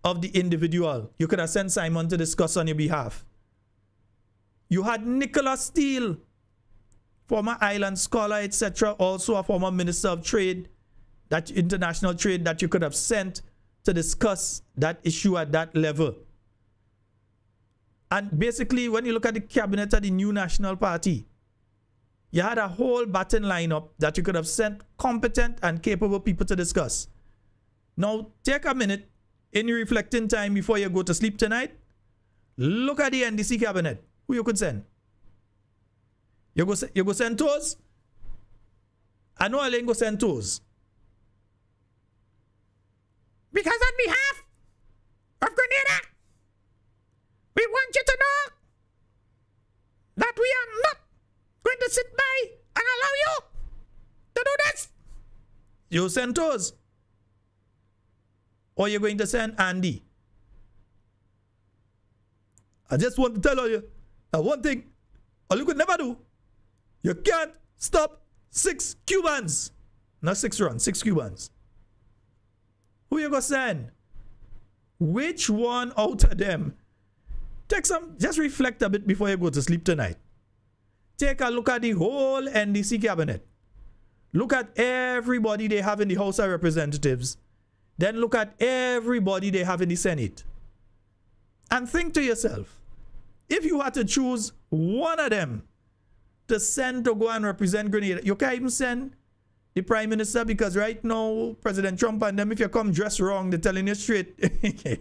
of the individual. You could have sent Simon to discuss on your behalf. You had Nicholas Steele, former island scholar, etc., also a former minister of trade, that international trade, that you could have sent to discuss that issue at that level. And basically, when you look at the cabinet of the New National Party, you had a whole baton lineup that you could have sent competent and capable people to discuss. Now, take a minute in your reflecting time before you go to sleep tonight. Look at the NDC cabinet. Who you could send? You go send those? I know I ain't go send those. Because on behalf of Grenada, we want you to know that we are not going to sit by and allow you to do this. You send those. Or you're going to send Andy. I just want to tell you that one thing, all you could never do, you can't stop 6 Cubans. Not 6 runs, 6 Cubans. Who you gonna send? Which one out of them? Take some, just reflect a bit before you go to sleep tonight. Take a look at the whole NDC cabinet. Look at everybody they have in the House of Representatives. Then look at everybody they have in the Senate. And think to yourself, if you had to choose one of them to send to go and represent Grenada, you can't even send the Prime Minister, because right now, President Trump and them, if you come dressed wrong, they're telling you straight.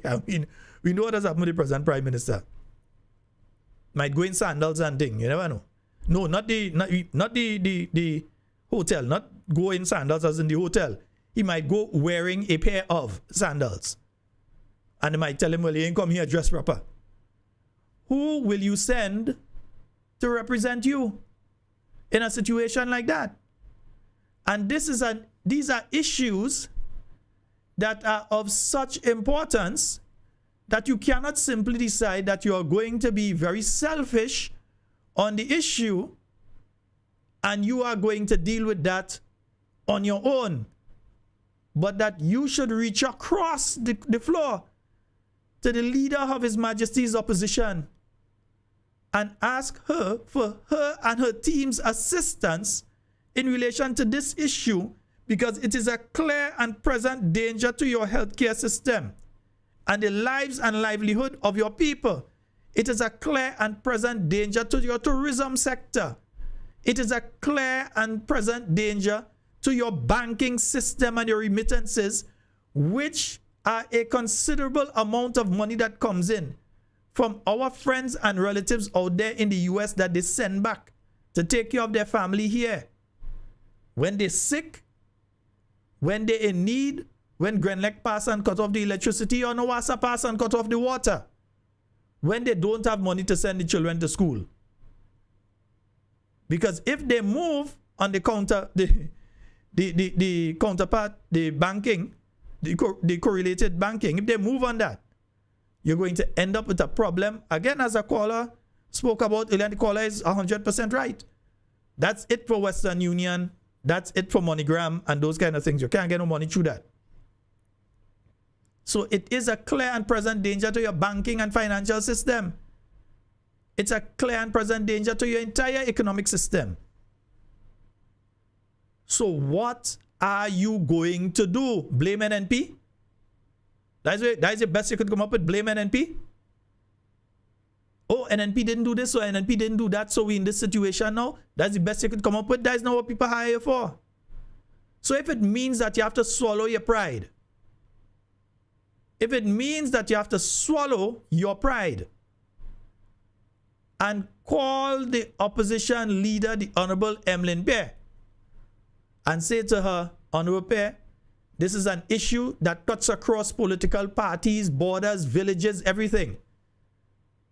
I mean, we know what has happened with the President Prime Minister. Might go in sandals and thing, you never know. No, not the hotel, not go in sandals as in the hotel. He might go wearing a pair of sandals. And they might tell him, well, he ain't come here dressed proper. Who will you send to represent you in a situation like that? And these are issues that are of such importance that you cannot simply decide that you are going to be very selfish on the issue and you are going to deal with that on your own. But that you should reach across the floor to the leader of His Majesty's opposition and ask her for her and her team's assistance in relation to this issue, because it is a clear and present danger to your healthcare system and the lives and livelihood of your people. It is a clear and present danger to your tourism sector. It is a clear and present danger to your banking system and your remittances, which are a considerable amount of money that comes in from our friends and relatives out there in the US that they send back to take care of their family here. When they're sick, when they're in need, when Grenlec pass and cut off the electricity, or Nawasa pass and cut off the water, when they don't have money to send the children to school. Because if they move on the counter, the counterpart, the banking, the correlated banking, if they move on that, you're going to end up with a problem. Again, as a caller spoke about earlier, the caller is 100% right. That's it for Western Union. That's it for MoneyGram and those kind of things. You can't get no money through that. So it is a clear and present danger to your banking and financial system. It's a clear and present danger to your entire economic system. So what are you going to do? Blame NNP? That's the best you could come up with, blame NNP? Oh, NNP didn't do this, so NNP didn't do that, so we're in this situation now. That's the best you could come up with. That's not what people hire you for. So if it means that you have to swallow your pride, if it means that you have to swallow your pride and call the opposition leader, the Honorable Emlyn Bear, and say to her, Honorable Bear, this is an issue that cuts across political parties, borders, villages, everything.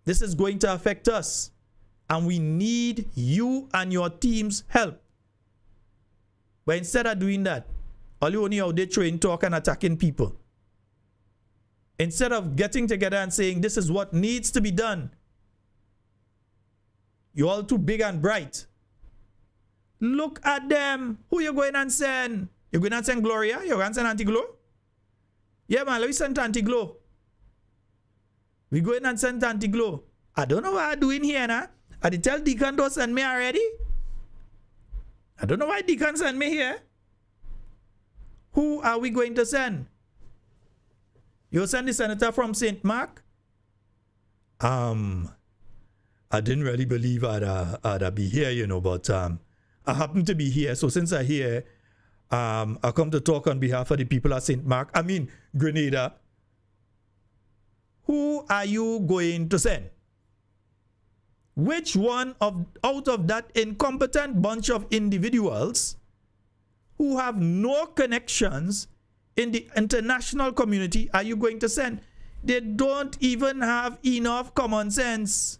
This is going to affect us, and we need you and your team's help. But instead of doing that, all you only out there throwing talk and attacking people. Instead of getting together and saying this is what needs to be done, you're all too big and bright. Look at them. Who you going and send? You going to send Gloria? You going to send Auntie Glo? Yeah, man, let me send Auntie Glo. We going and send Auntie Glo. I don't know what I'm doing here now. I did tell Deacon to send me already. I don't know why Deacon sent me here. Who are we going to send? You send the senator from St. Mark? I didn't really believe I'd be here, you know, but I happen to be here. So since I'm here, I come to talk on behalf of the people of St. Mark. I mean, Grenada. Who are you going to send? Which one out of that incompetent bunch of individuals who have no connections in the international community are you going to send? They don't even have enough common sense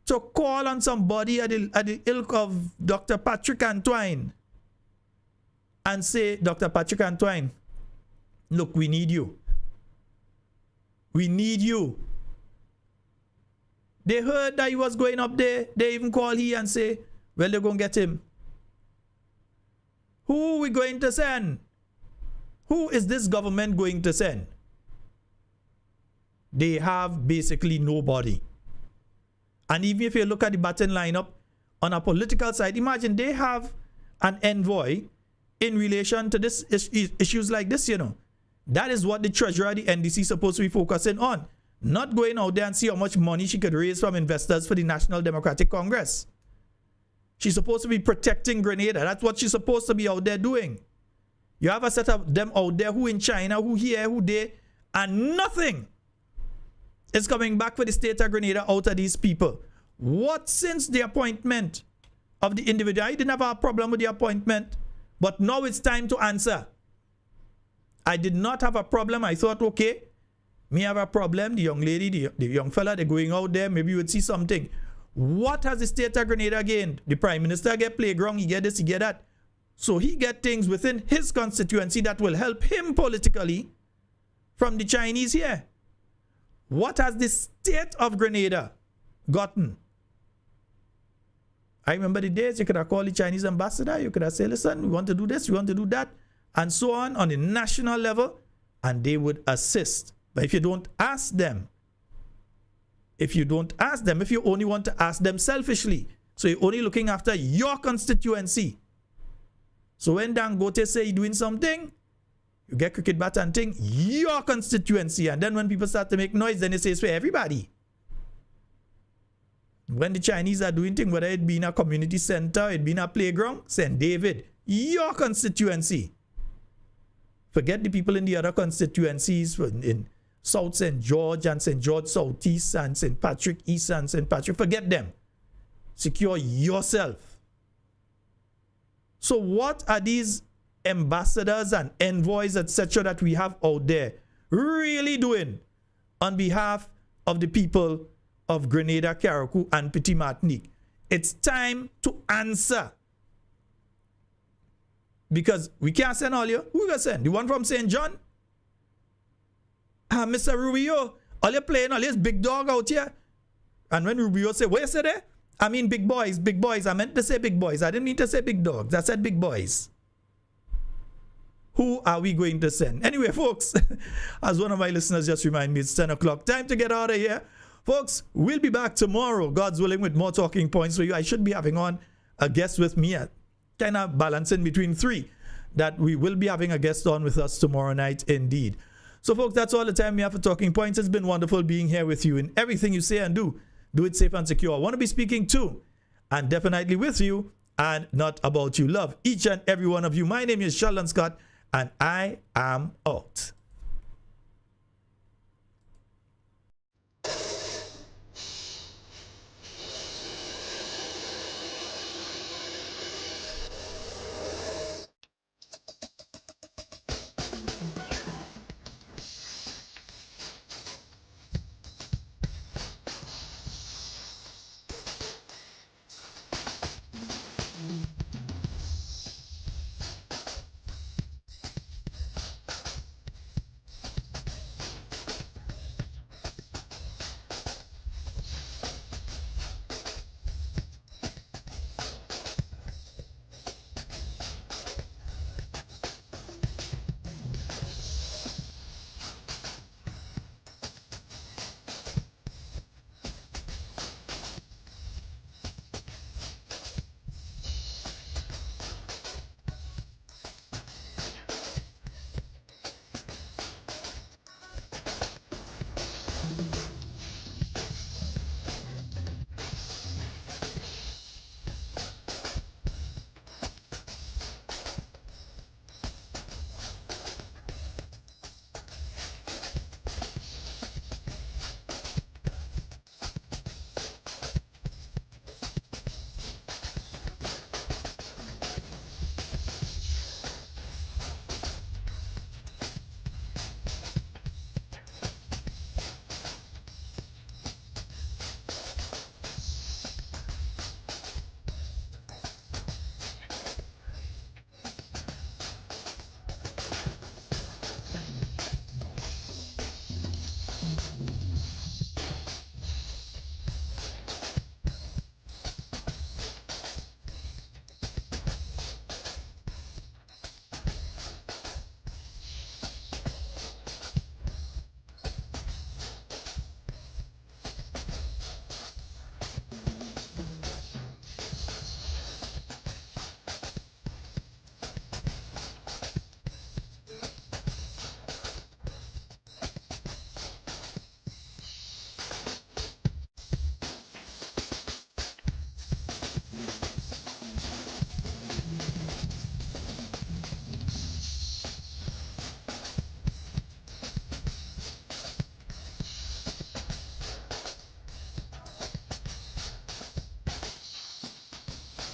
to call on somebody at the ilk of Dr. Patrick Antoine and say, Dr. Patrick Antoine, look, we need you. We need you. They heard that he was going up there. They even call he and say, well, they're going to get him. Who are we going to send? Who is this government going to send? They have basically nobody. And even if you look at the batting lineup on a political side, imagine they have an envoy in relation to this issues like this, you know. That is what the treasurer, the NDC, is supposed to be focusing on. Not going out there and see how much money she could raise from investors for the National Democratic Congress. She's supposed to be protecting Grenada. That's what she's supposed to be out there doing. You have a set of them out there who in China, who here, who there, and nothing is coming back for the state of Grenada out of these people. What since the appointment of the individual? I didn't have a problem with the appointment, but now it's time to answer. I did not have a problem. I thought, okay, me have a problem. The young lady, the young fella, they're going out there. Maybe you would see something. What has the state of Grenada gained? The prime minister get playground, he get this, he get that. So he get things within his constituency that will help him politically from the Chinese here. What has the state of Grenada gotten? I remember the days you could have called the Chinese ambassador, you could have said, listen, we want to do this, we want to do that, and so on the national level, and they would assist. But if you don't ask them, if you only want to ask them selfishly, so you're only looking after your constituency. So when Dangote say he's doing something, you get cricket bat and thing, your constituency. And then when people start to make noise, then they say it's for everybody. When the Chinese are doing things, whether it be in a community center, it be in a playground, St. David, your constituency. Forget the people in the other constituencies in South St. George and St. George Southeast and St. Patrick East and St. Patrick. Forget them. Secure yourself. So what are these ambassadors and envoys, etc., that we have out there really doing on behalf of the people of Grenada, Carriacou, and Petit Martinique? It's time to answer. Because we can't send all you. Who we gonna send? The one from St. John? Mr. Rubio, all you playing all this big dog out here? And when Rubio say, what you say there? I mean big boys, big boys. I meant to say big boys. I didn't mean to say big dogs. I said big boys. Who are we going to send? Anyway, folks, as one of my listeners just reminded me, it's 10 o'clock. Time to get out of here. Folks, we'll be back tomorrow, God's willing, with more talking points for you. I should be having on a guest with me, kind of balancing between three, that we will be having a guest on with us tomorrow night indeed. So, folks, that's all the time we have for Talking Points. It's been wonderful being here with you. In everything you say and do it safe and secure. I want to be speaking to and definitely with you and not about you. Love each and every one of you. My name is Sheldon Scott, and I am out.